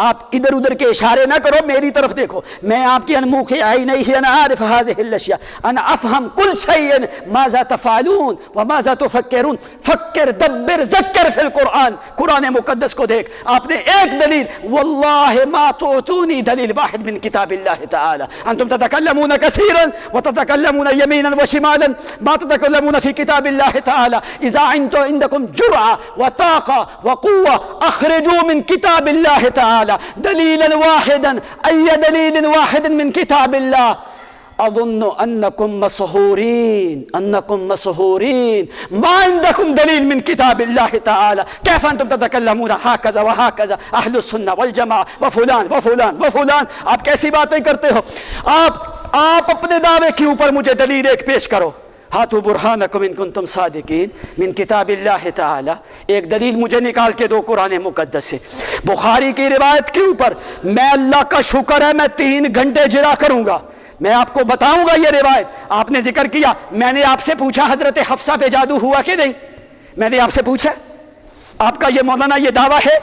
آپ ادھر ادھر کے اشارے نہ کرو، میری طرف دیکھو، میں آپ کی انموخ عینی ہی انا عارف هذه الاشیاء انا افهم كل شيء ماذا تفعلون وماذا تفکرون فکر دبر ذکر فی القرآن. قرآن مقدس کو دیکھ، آپ نے ایک دلیل، واللہ ما تعطونی دلیل واحد من کتاب اللہ تعالی. انتم تتکلمون کثیرا وتتکلمون یمینا وشمالا ما تتکلمون فی کتاب اللہ تعالی. اذا عندکم جرعہ وطاقہ وقوہ اخرجوا من کتاب اللہ تعالی دلیلا واحدا ای دلیل واحد من کتاب اللہ. اظن انکم مسحورین ما عندکم دلیل من کتاب اللہ تعالی. کیف انتم تتکلمون ہاکذا وہاکذا اہل السنہ والجماعہ وفلان وفلان وفلان. آپ کیسی باتیں کرتے ہو؟ آپ اپنے دعوے کے اوپر مجھے دلیل ایک پیش کرو. ہاتھو برہانکم ان کنتم صادقین من کتاب اللہ تعالی. ایک دلیل مجھے نکال کے دو قرآن مقدس سے. بخاری کی روایت کے اوپر میں اللہ کا شکر ہے میں 3 گھنٹے جرا کروں گا، میں آپ کو بتاؤں گا یہ روایت. آپ نے ذکر کیا، میں نے آپ سے پوچھا حضرت حفصہ پہ جادو ہوا کہ نہیں؟ میں نے آپ سے پوچھا آپ کا یہ مولانا یہ دعویٰ ہے؟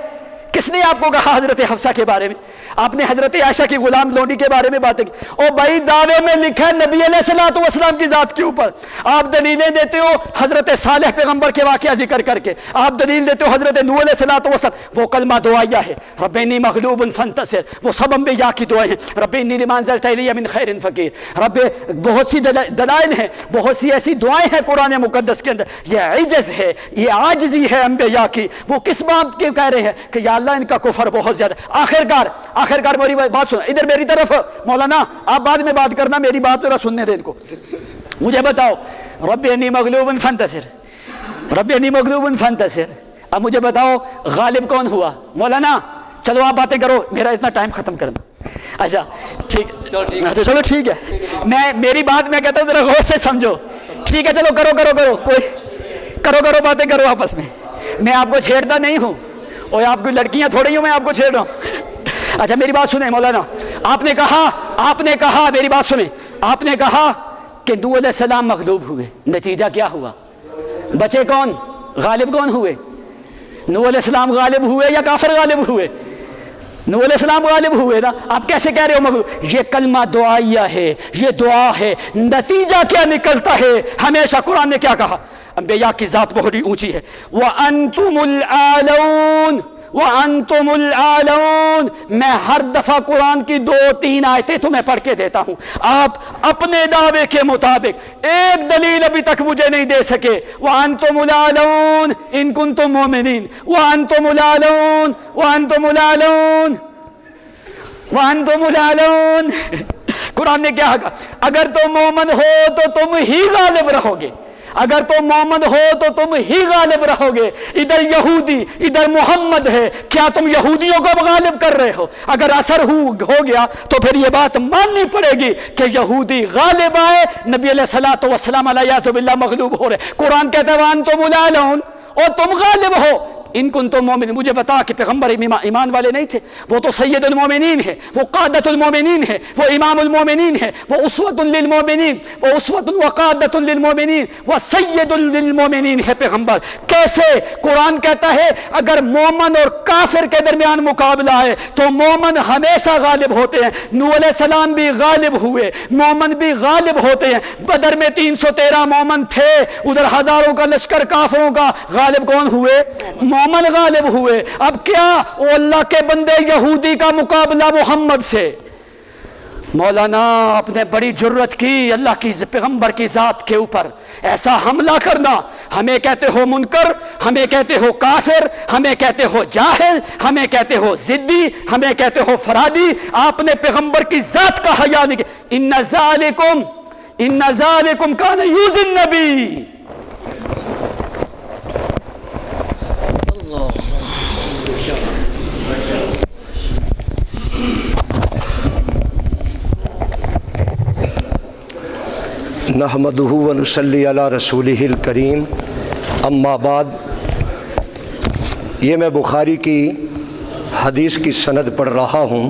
کس نے آپ کو کہا حضرت حفصہ کے بارے میں؟ آپ نے حضرت عائشہ کی غلام لونڈی کے بارے میں باتیں کی. او بھائی دعوے میں لکھا ہے نبی علیہ الصلوۃ والسلام کی ذات کے اوپر. آپ دلیلیں دیتے ہو حضرت صالح پیغمبر کے واقعہ ذکر کر کے، آپ دلیل دیتے ہو حضرت نوح علیہ الصلوۃ والسلام. وہ کلمہ دعائیہ ہے، رب انی مغلوب فانتصر، وہ سب انبیاء کی دعائیں ہیں. رب انی لما انزلت الی من خیر فقیر. رب بہت سی دلائل ہیں، بہت سی ایسی دعائیں ہیں قرآن مقدس کے اندر. یہ عجز ہے، یہ عاجزی ہے انبیاء کی. وہ کس بات کے کہہ رہے ہیں کہ یا اللہ ان کا کفر بہت زیادہ. آخرکار میری بات سنو، ادھر میری طرف مولانا آپ بعد میں بات کرنا، میری بات ذرا سننے دیں ان کو. مجھے بتاؤ رب انی مغلوب فانتصر، رب انی مغلوب فانتصر. اب مجھے بتاؤ غالب کون ہوا؟ مولانا چلو آپ باتیں کرو، میرا اتنا ٹائم ختم کرنا. اچھا ٹھیک، چلو ٹھیک ہے، میری بات میں کہتا ہوں ذرا غور سے سمجھو. ٹھیک ہے چلو کرو باتیں کرو آپس میں آپ کو چھیڑتا نہیں ہوں، اور آپ کی لڑکیاں تھوڑی ہوں میں آپ کو چھیڑ رہا ہوں. اچھا میری بات سنیں مولانا، آپ نے کہا میری بات سنیں، آپ نے کہا کہ نوح علیہ السلام مغلوب ہوئے، نتیجہ کیا ہوا؟ بچے کون؟ غالب کون ہوئے؟ نوح علیہ السلام غالب ہوئے یا کافر غالب ہوئے؟ نوح علیہ السلام غالب ہوئے نا. آپ کیسے کہہ رہے ہو مغلوب؟ یہ کلمہ دعائیہ ہے، یہ دعا ہے. نتیجہ کیا نکلتا ہے؟ ہمیشہ قرآن نے کیا کہا؟ انبیاء کی ذات بہت ہی اونچی ہے. وَأَنْتُمُ الْأَعْلَوْنَ وَأَنْتُمُ الْأَعْلَوْنَ. میں ہر دفعہ قرآن کی 2-3 آیتیں تمہیں پڑھ کے دیتا ہوں. آپ اپنے دعوے کے مطابق ایک دلیل ابھی تک مجھے نہیں دے سکے. وَأَنْتُمُ الْأَعْلَوْنَ إِن كُنتُم مُؤْمِنِينَ وَأَنْتُمُ الْأَعْلَوْنَ وَأَنْتُمُ الْأَعْلَوْنَ وَأَنْتُمُ الْأَعْلَوْنَ. قرآن نے کیا کہا؟ اگر تم مومن ہو تو تم ہی غالب رہو گے، اگر تم مومن ہو تو تم ہی غالب رہو گے. ادھر یہودی ادھر محمد ہے، کیا تم یہودیوں کو غالب کر رہے ہو؟ اگر اثر ہو گیا تو پھر یہ بات ماننی پڑے گی کہ یہودی غالب آئے، نبی علیہ الصلوۃ والسلام علیہ باللہ مغلوب ہو رہے. قرآن کہتا ہے وَأَنْتُمُ الْأَعْلَوْنَ، اور تم غالب ہو. ان کنتم مومن. مجھے بتا کہ پیغمبر ایمان والے نہیں تھے؟ وہ تو سید المومنین ہے، وہ قادت المومنین ہے، وہ امام المومنین ہے، وہ اسوۃ للمومنین، وہ اسوۃ وقادت للمومنین، وہ سید للمومنین ہے پیغمبر. کیسے؟ قرآن کہتا ہے اگر مومن اور کافر کے درمیان مقابلہ ہے تو مومن ہمیشہ غالب ہوتے ہیں. نوح علیہ السلام بھی غالب ہوئے، مومن بھی غالب ہوتے ہیں. بدر میں 313 مومن تھے، ادھر ہزاروں کا لشکر کافروں کا. غالب کون ہوئے؟ مومن غالب ہوئے. اب کیا وہ اللہ کے بندے یہودی کا مقابلہ محمد سے؟ مولانا آپ نے بڑی جرت کی اللہ کی پیغمبر کی ذات کے اوپر ایسا حملہ کرنا. ہمیں کہتے ہو منکر، ہمیں کہتے ہو کافر، ہمیں کہتے ہو جاہل، ہمیں کہتے ہو ضدی، ہمیں کہتے ہو فرادی. آپ نے پیغمبر کی ذات کا حیا نہیں کیا. ان ذالکم کان یؤذی النبی. نحمدہ ونصلی علی رسولہ الکریم. اما بعد، یہ میں بخاری کی حدیث کی سند پڑھ رہا ہوں.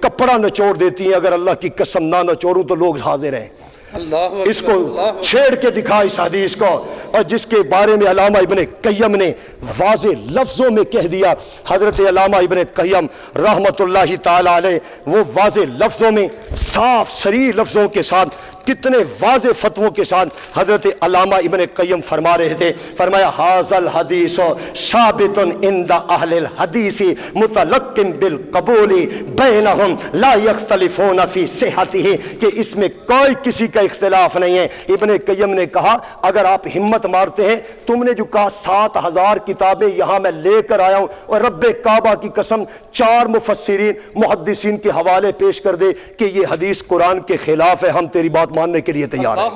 کپڑا نچوڑ دیتی ہیں، اگر اللہ کی قسم نہ نچوڑوں تو لوگ حاضر ہیں۔ اس کو چھیڑ کے دکھا اس حدیث کو، اور جس کے بارے میں علامہ ابن قیم نے واضح لفظوں میں کہہ دیا۔ حضرت علامہ ابن قیم رحمت اللہ تعالی علیہ وہ واضح لفظوں میں، صاف صریح لفظوں کے ساتھ، کتنے واضح فتووں کے ساتھ حضرت علامہ ابن قیم فرما رہے تھے، فرمایا ھذا الحدیث ثابت عند اہل الحدیث متلقن بالقبول بینہم لا یختلفون فی صحتہ، کہ اس میں کوئی کسی کا اختلاف نہیں ہے۔ ابن قیم نے کہا اگر آپ ہمت مارتے ہیں، تم نے جو کہا 7000 کتابیں یہاں میں لے کر آیا ہوں، اور رب کعبہ کی قسم 4 مفسرین محدثین کے حوالے پیش کر دے کہ یہ حدیث قرآن کے خلاف ہے، ہم تیری بات ماننے کے لیے تیار ہیں۔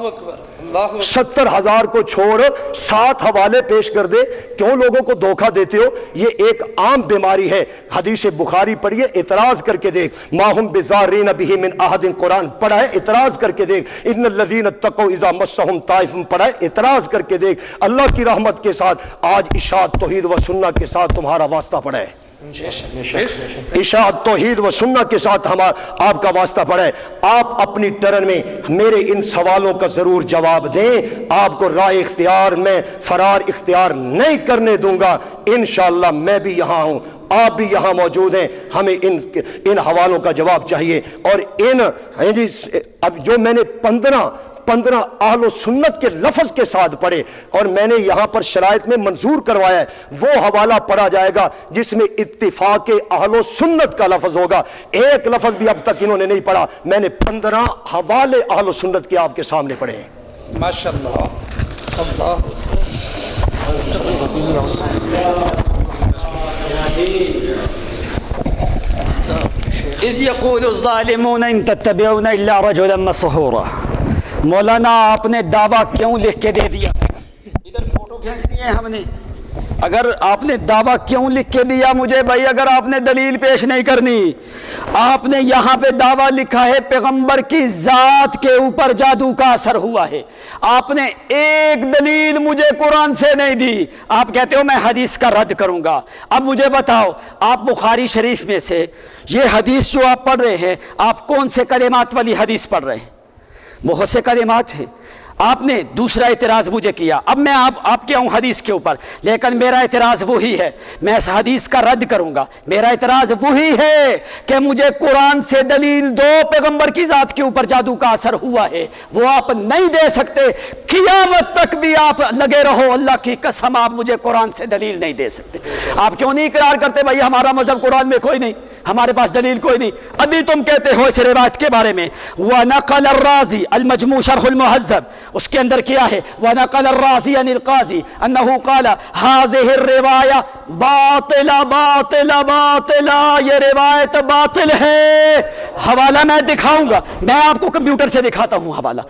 70,000 کو چھوڑ 7 حوالے پیش کر دے، کیوں لوگوں کو دھوکہ دیتے ہو؟ یہ ایک عام بیماری ہے۔ حدیث بخاری پڑھیے، اعتراض کر کے دیکھ، ما ہم بضارین بہ من احد، قرآن پڑھا ہے، اعتراض کر کے دیکھ، ان الذین اتقوا اذا مسهم طائف، پڑھا ہے، اعتراض کر کے دیکھ۔ اللہ کی رحمت کے ساتھ آج اشاعت توحید و سنت کے ساتھ تمہارا واسطہ پڑا ہے، اشاعت توحید و سنت کے ساتھ آپ کا واسطہ پڑا ہے۔ آپ اپنی ٹرن میں میرے ان سوالوں کا ضرور جواب دیں، آپ کو رائے اختیار میں فرار اختیار نہیں کرنے دوں گا۔ انشاءاللہ میں بھی یہاں ہوں، آپ بھی یہاں موجود ہیں، ہمیں ان حوالوں کا جواب چاہیے۔ اور اب جو میں نے 15 اہل و سنت کے لفظ کے ساتھ پڑھے اور میں نے یہاں پر شرائط میں منظور کروایا ہے، وہ حوالہ پڑھا جائے گا جس میں اتفاق اہل و سنت کا لفظ ہوگا۔ ایک لفظ بھی اب تک انہوں نے نہیں پڑھا، میں نے 15 حوالے اہل و سنت کے آپ کے سامنے پڑھے ہیں۔ ماشاءاللہ، اللہ اذ یقول الظالمون ان تتبعون الا رجلا مسحورا۔ مولانا آپ نے دعویٰ کیوں لکھ کے دے دیا؟ ادھر فوٹو کھینچ دیے ہم نے، اگر آپ نے دعویٰ کیوں لکھ کے دیا مجھے بھائی؟ اگر آپ نے دلیل پیش نہیں کرنی، آپ نے یہاں پہ دعویٰ لکھا ہے پیغمبر کی ذات کے اوپر جادو کا اثر ہوا ہے، آپ نے ایک دلیل مجھے قرآن سے نہیں دی، آپ کہتے ہو میں حدیث کا رد کروں گا۔ اب مجھے بتاؤ، آپ بخاری شریف میں سے یہ حدیث جو آپ پڑھ رہے ہیں، آپ کون سے کلمات والی حدیث پڑھ رہے ہیں؟ بہت سے کلمات ہیں۔ آپ نے دوسرا اعتراض مجھے کیا، اب میں آپ کے آؤں حدیث کے اوپر، لیکن میرا اعتراض وہی ہے، میں اس حدیث کا رد کروں گا۔ میرا اعتراض وہی ہے کہ مجھے قرآن سے دلیل دو، پیغمبر کی ذات کے اوپر جادو کا اثر ہوا ہے، وہ آپ نہیں دے سکتے، قیامت تک بھی آپ لگے رہو، اللہ کی قسم آپ مجھے قرآن سے دلیل نہیں دے سکتے۔ آپ کیوں نہیں اقرار کرتے بھائی ہمارا مذہب قرآن میں کوئی نہیں، ہمارے پاس دلیل کوئی نہیں؟ ابھی تم کہتے ہو اس روایت کے بارے میں، وَنَقَلَ الرَّازِي المجموع شرح المہذب، اس کے اندر کیا ہے؟ وَنَقَلَ الرَّازِي عَنِ الْقَاضِي أَنَّهُ قَالَ هَذِهِ الرِّوَایَةُ باطلہ باطلہ، یہ روایت باطل ہے۔ حوالہ میں دکھاؤں گا، میں آپ کو کمپیوٹر سے دکھاتا ہوں حوالہ۔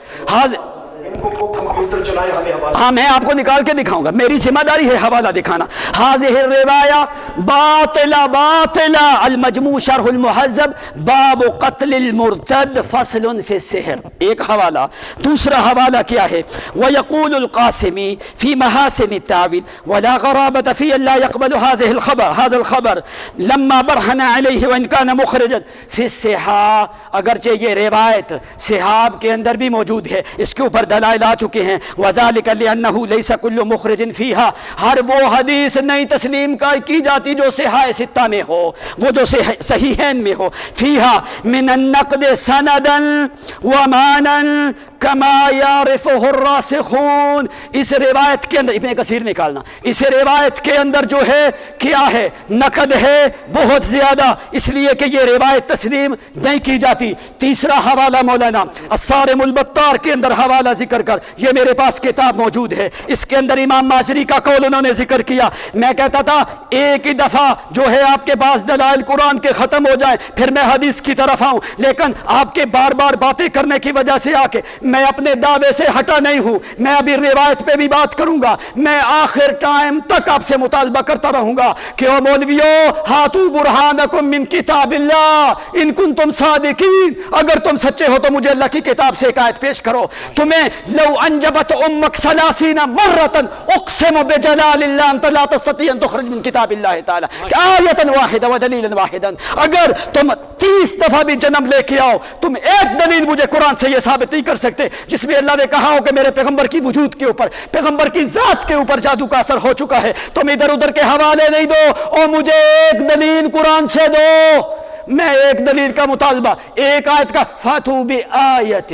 ہاں میں آپ کو نکال کے دکھاؤں گا، میری ذمہ داری ہے حوالہ دکھانا۔ هذه الرواية باطلہ باطلہ، المجموع شرح المہذب، باب قتل المرتد فصل فی السحر، ایک حوالہ۔ دوسرا حوالہ کیا ہے؟ ويقول القاسمی فی محاسن التاویل ولا غرابة فی لا يقبل هذا الخبر لما برهن علیہ وان كان مخرجا فی الصحاح، اگرچہ یہ روایت صحاب کے اندر بھی موجود ہے، اس کے اوپر دلائل آ چکے ہیں۔ وذلك لأنه ليس كل مخرج فيها، ہر وہ حدیث نہیں تسلیم کی جاتی جو صحاح ستہ میں ہو، وہ جو صحیحین میں ہو۔ فيها من النقد سندا ومانا كما يعرفه الراسخون، اس روایت کے اندر ابن کثیر نکالنا، اس روایت کے اندر جو ہے کیا ہے؟ نقد ہے بہت زیادہ، اس لیے کہ یہ روایت تسلیم نہیں کی جاتی۔ تیسرا حوالہ مولانا الصارم البطار کے اندر حوالہ ذکر کر، یہ میرے پاس کتاب موجود ہے، اس کے اندر امام مازری کا قول انہوں نے ذکر کیا۔ میں کہتا تھا ایک ہی دفعہ جو ہے آپ کے پاس دلائل قرآن کے ختم ہو جائیں پھر میں حدیث کی طرف آؤں، لیکن آپ کے بار بار باتیں کرنے کی وجہ سے آ کے میں اپنے دعوے سے ہٹا نہیں ہوں، میں ابھی روایت پہ بھی بات کروں گا، میں آخر ٹائم تک آپ سے مطالبہ کرتا رہوں گا کہ او مولیو ہاتو برہانکم من کتاب اللہ ان کنتم صادقین، اگر تم سچے ہو تو مجھے اللہ کی کتاب سے ایک آیت پیش کرو۔ تمہیں لو انجبت امک 30 مرۃ اقسم بجلال اللہ انت لا تستطيع ان تخرج من کتاب اللہ تعالی آیۃ واحدہ ودلیلا واحدا، اگر تم 30 دفعہ بھی جنم لے کے آؤ، تم ایک دلیل مجھے قرآن سے یہ ثابت نہیں کر سکتے جس میں اللہ نے کہا ہو کہ میرے پیغمبر کی وجود کے اوپر، پیغمبر کی ذات کے اوپر جادو کا اثر ہو چکا ہے۔ تم ادھر ادھر کے حوالے نہیں دو، اور مجھے ایک دلیل قرآن سے دو۔ میں ایک دلیل کا مطالبہ، ایک آیت کا فاتو بآیۃ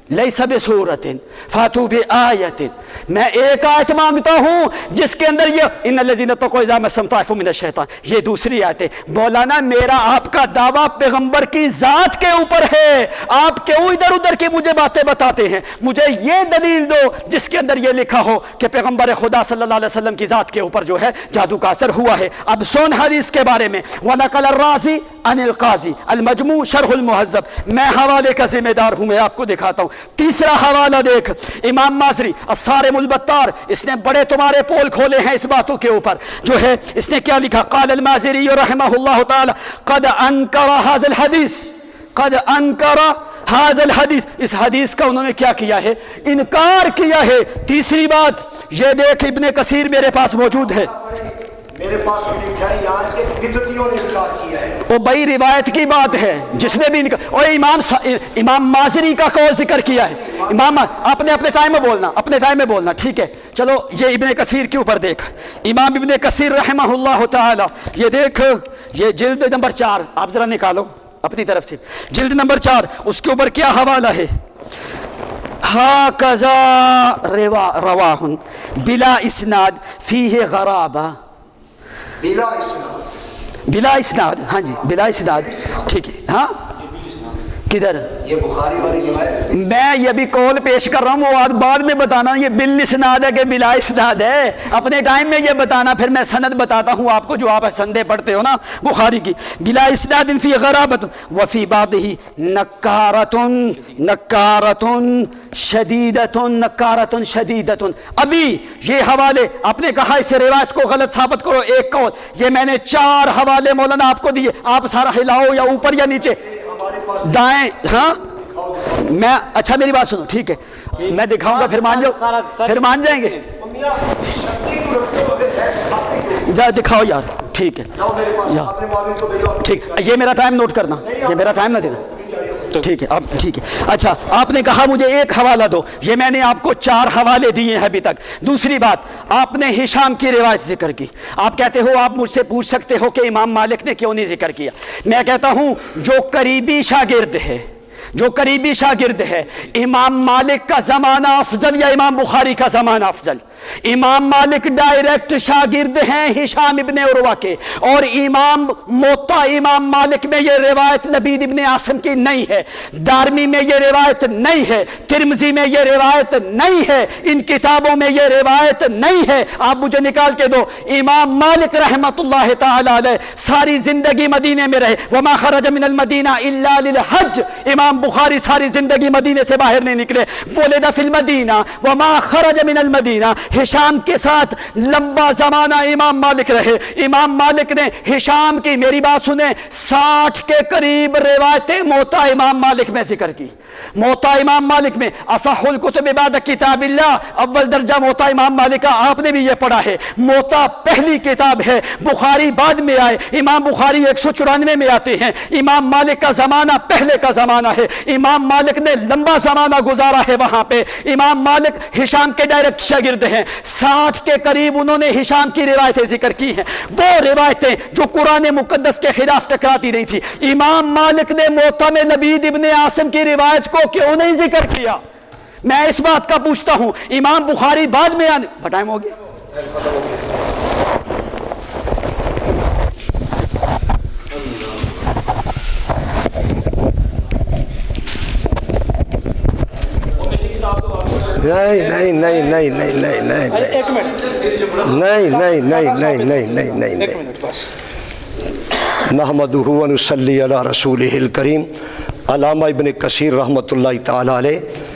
لیس بسورۃ فاتو بآیۃ، میں ایک آیت مانگتا ہوں جس کے اندر یہ ان الذین اتقوا اذا مسهم طائف من الشیطان، یہ دوسری آیت ہے۔ مولانا میرا آپ کا دعویٰ پیغمبر کی ذات کے اوپر ہے، آپ کیوں ادھر ادھر کی مجھے باتیں بتاتے ہیں؟ مجھے یہ دلیل دو جس کے اندر یہ لکھا ہو کہ پیغمبر خدا صلی اللہ علیہ وسلم کی ذات کے اوپر جو ہے جادو کا اثر ہوا ہے۔ اب سن حدیث کے بارے میں، وَنَقَلَ الرَّازِي عن القاضی المجموع شرح المہذب، میں حوالے کا ذمہ دار ہوں، میں آپ کو دکھاتا ہوں۔ تیسرا حوالہ دیکھ، امام مازری الصارم البتار، اس نے بڑے تمہارے پول کھولے ہیں اس باتوں کے اوپر، جو ہے اس نے کیا لکھا؟ قال المازری رحمہ اللہ تعالی قد انکر هذا الحدیث، قد انکر هذا الحدیث، اس حدیث کا انہوں نے کیا کیا ہے؟ انکار کیا ہے۔ تیسری بات یہ دیکھ، ابن کثیر میرے پاس موجود ہے، میرے پاس لکھا ہے یہاں کے بدعتیوں نے انکار کیا ہے۔ وہ بھائی روایت کی بات ہے، جس نے بھی اور امام مازری کا قول ذکر کیا ہے۔ امام آپ نے اپنے ٹائم میں بولنا، اپنے ٹائم میں بولنا، ٹھیک ہے؟ چلو یہ ابن کثیر کے اوپر دیکھ، امام ابن کثیر رحمہ اللہ تعالی، یہ دیکھ، یہ جلد نمبر 4 آپ ذرا نکالو اپنی طرف سے، جلد نمبر 4، اس کے اوپر کیا حوالہ ہے؟ ہاکذا رواہ بلا اسناد فیہ غرابہ، بلا اسناد، بلا اسناد، ہاں جی بلا اسناد، ٹھیک ہے، ہاں کدھر؟ یہ بخاری والی روایت میں یہ بھی قول پیش کر رہا ہوں، وہ بعد میں بتانا یہ بال اسناد ہے کہ بلا اسناد ہے، اپنے ٹائم میں یہ بتانا، پھر میں سند بتاتا ہوں آپ کو جو آپ سندے پڑھتے ہو نا بخاری کی۔ بلا اسناد فی غرابت وفی بابہ نکارۃ نکارۃ شدیدۃ نکارۃ شدیدۃ۔ ابھی یہ حوالے آپ نے کہا اس روایت کو غلط ثابت کرو، ایک قول، یہ میں نے 4 حوالے مولانا آپ کو دیے، آپ سارا ہلاؤ یا اوپر یا نیچے دائیں، ہاں میں، اچھا میری بات سنو، ٹھیک ہے میں دکھاؤں گا، پھر مان جاؤ، پھر مان جائیں گے، دکھاؤ یار، ٹھیک ہے ٹھیک، یہ میرا ٹائم نوٹ کرنا، یہ میرا ٹائم نہ دینا، ٹھیک ہے اب ٹھیک ہے۔ اچھا آپ نے کہا مجھے ایک حوالہ دو، یہ میں نے آپ کو 4 حوالے دیے ہیں ابھی تک۔ دوسری بات، آپ نے ہشام کی روایت ذکر کی، آپ کہتے ہو آپ مجھ سے پوچھ سکتے ہو کہ امام مالک نے کیوں نہیں ذکر کیا، میں کہتا ہوں جو قریبی شاگرد ہے، جو قریبی شاگرد ہے، امام مالک کا زمانہ افضل یا امام بخاری کا زمانہ افضل؟ امام مالک ڈائریکٹ شاگرد ہیں ہشام ابن عروہ کے، اور امام موطا امام مالک میں یہ روایت لبید ابن عاصم کی نہیں ہے، دارمی میں یہ روایت نہیں ہے، ترمذی میں یہ روایت نہیں ہے، ان کتابوں میں یہ روایت نہیں ہے۔ آپ مجھے نکال کے دو، امام مالک رحمت اللہ تعالی علیہ ساری زندگی مدینے میں رہے، وما خرج من المدینہ الا للحج، امام بخاری ساری زندگی مدینے سے باہر نہیں نکلے، ولد فی المدینہ وما خرج من المدینہ، ہشام کے ساتھ لمبا زمانہ امام مالک رہے، امام مالک نے ہشام کی، میری بات سنیں، 60 کے قریب روایتیں موطا امام مالک میں ذکر کی۔ موطا امام مالک میں اصح الکتب بعد کتاب اللہ، اول درجہ موطا امام مالک کا، آپ نے بھی یہ پڑھا ہے، موطا پہلی کتاب ہے، بخاری بعد میں آئے، امام بخاری 194 میں آتے ہیں، امام مالک کا زمانہ پہلے کا زمانہ ہے، امام مالک نے لمبا زمانہ گزارا ہے وہاں پہ، امام مالک ہشام کے ڈائریکٹ شاگرد ہیں، 60 کے قریب انہوں نے ہشام کی روایتیں ذکر کی ہیں، وہ روایتیں جو قرآن مقدس کے خلاف ٹکراتی نہیں تھی۔ امام مالک نے موطا میں لبید ابن عاصم کی روایت کو کیوں نہیں ذکر کیا؟ میں اس بات کا پوچھتا ہوں، امام بخاری بعد میں آنے، ٹائم ہو گیا، نہیں نہیں نہیں نہیں نہیں نہیں نہیں ایک منٹ نہیں نہیں نہیں نہیں نہیں نہیں نہیں ایک منٹ بس نحمدہ ونصلی علی رسولہ الکریم۔ علامہ ابن کثیر رحمۃ اللہ تعالی علیہ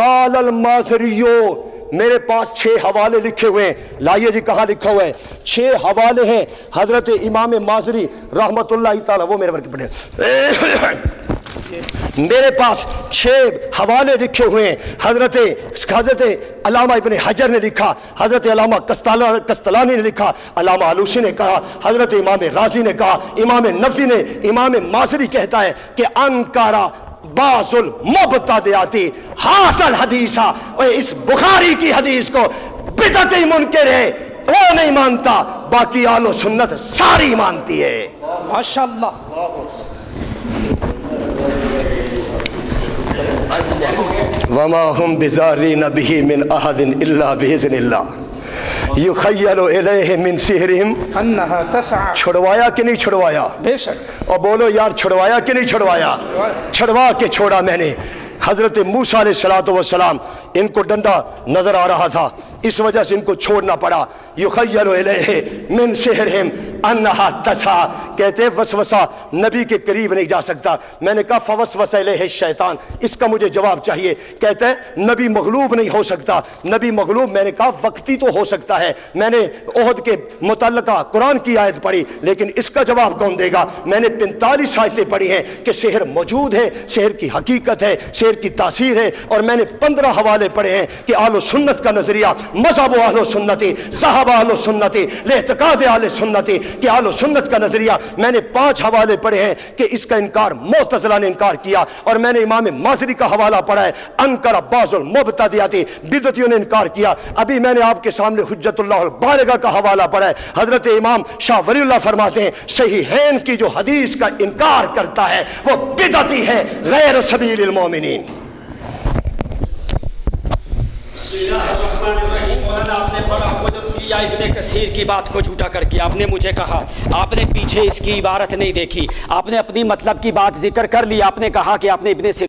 قال المازریو، میرے پاس 6 حوالے لکھے ہوئے ہیں. لائیے جی کہاں لکھا ہوا ہے؟ 6 حوالے ہیں حضرت امام مازری رحمت اللہ تعالی، وہ میرے ورک پڑھے. میرے پاس 6 حوالے لکھے ہوئے ہیں. حضرت علامہ ابن حجر نے لکھا، حضرت علامہ قسطلانی نے لکھا، علامہ علوسی نے کہا، حضرت امام رازی نے کہا، امام نووی نے. امام مازری کہتا ہے کہ انکارا بعض المبتدعاتی حاصل حدیثہ، اس بخاری کی حدیث کو بدعتی منکر ہے، وہ نہیں مانتا، باقی اہل و سنت ساری مانتی ہے. ماشاءاللہ. وما هم بزارین به من احد الا باذن اللہ یخیل الیہ من سحرہم انہا تسعى. چھڑوایا کہ نہیں چھڑوایا؟ بے شک. اور بولو یار چھڑوایا کہ نہیں چھڑوایا؟ چھڑوا کے چھوڑا میں نے. حضرت موسیٰ علیہ السلام ان کو ڈنڈا نظر آ رہا تھا، اس وجہ سے ان کو چھوڑنا پڑا. یخیل الیہ من سحرہم انہا تسعى، کہتے ہیں وسوسہ نبی کے قریب نہیں جا سکتا. میں نے کہا فوسوس الیہ الشیطان، اس کا مجھے جواب چاہیے. کہتے ہیں نبی مغلوب نہیں ہو سکتا. نبی مغلوب، میں نے کہا وقتی تو ہو سکتا ہے. میں نے احد کے متعلقہ قرآن کی آیت پڑھی، لیکن اس کا جواب کون دے گا؟ میں نے 45 آیتیں پڑھی ہیں کہ سحر موجود ہے، سحر کی حقیقت ہے، سحر کی تاثیر ہے. اور میں نے 15 حوالے پڑھے ہیں کہ اہل سنت کا نظریہ، مذہب اہل سنتی، صحابہ اہل سنتی، اعتقاد اہل سنتی کہ اہل سنت کا نظریہ. میں نے 5 حوالے پڑھے ہیں کہ اس کا انکار معتزلہ نے انکار کیا. اور میں نے امام مازری کا حوالہ پڑھا ہے، انکر بعض المبتدعاتی، بدعتیوں نے انکار کیا. ابھی میں نے آپ کے سامنے حجت اللہ البالغہ کا حوالہ پڑھا ہے. حضرت امام شاہ ولی اللہ فرماتے ہیں صحیحین کی جو حدیث کا انکار کرتا ہے وہ بدعتی ہے، غیر سبیل المومنین. بسم اللہ الرحمن الرحیم. مولانا آپ نے بڑا حجت کیا ابن کثیر کی بات کو جھوٹا کر کے. آپ نے مجھے کہا، آپ نے پیچھے اس کی عبارت نہیں دیکھی، آپ نے اپنی مطلب کی بات ذکر کر لی. آپ نے کہا کہ آپ نے ابن سے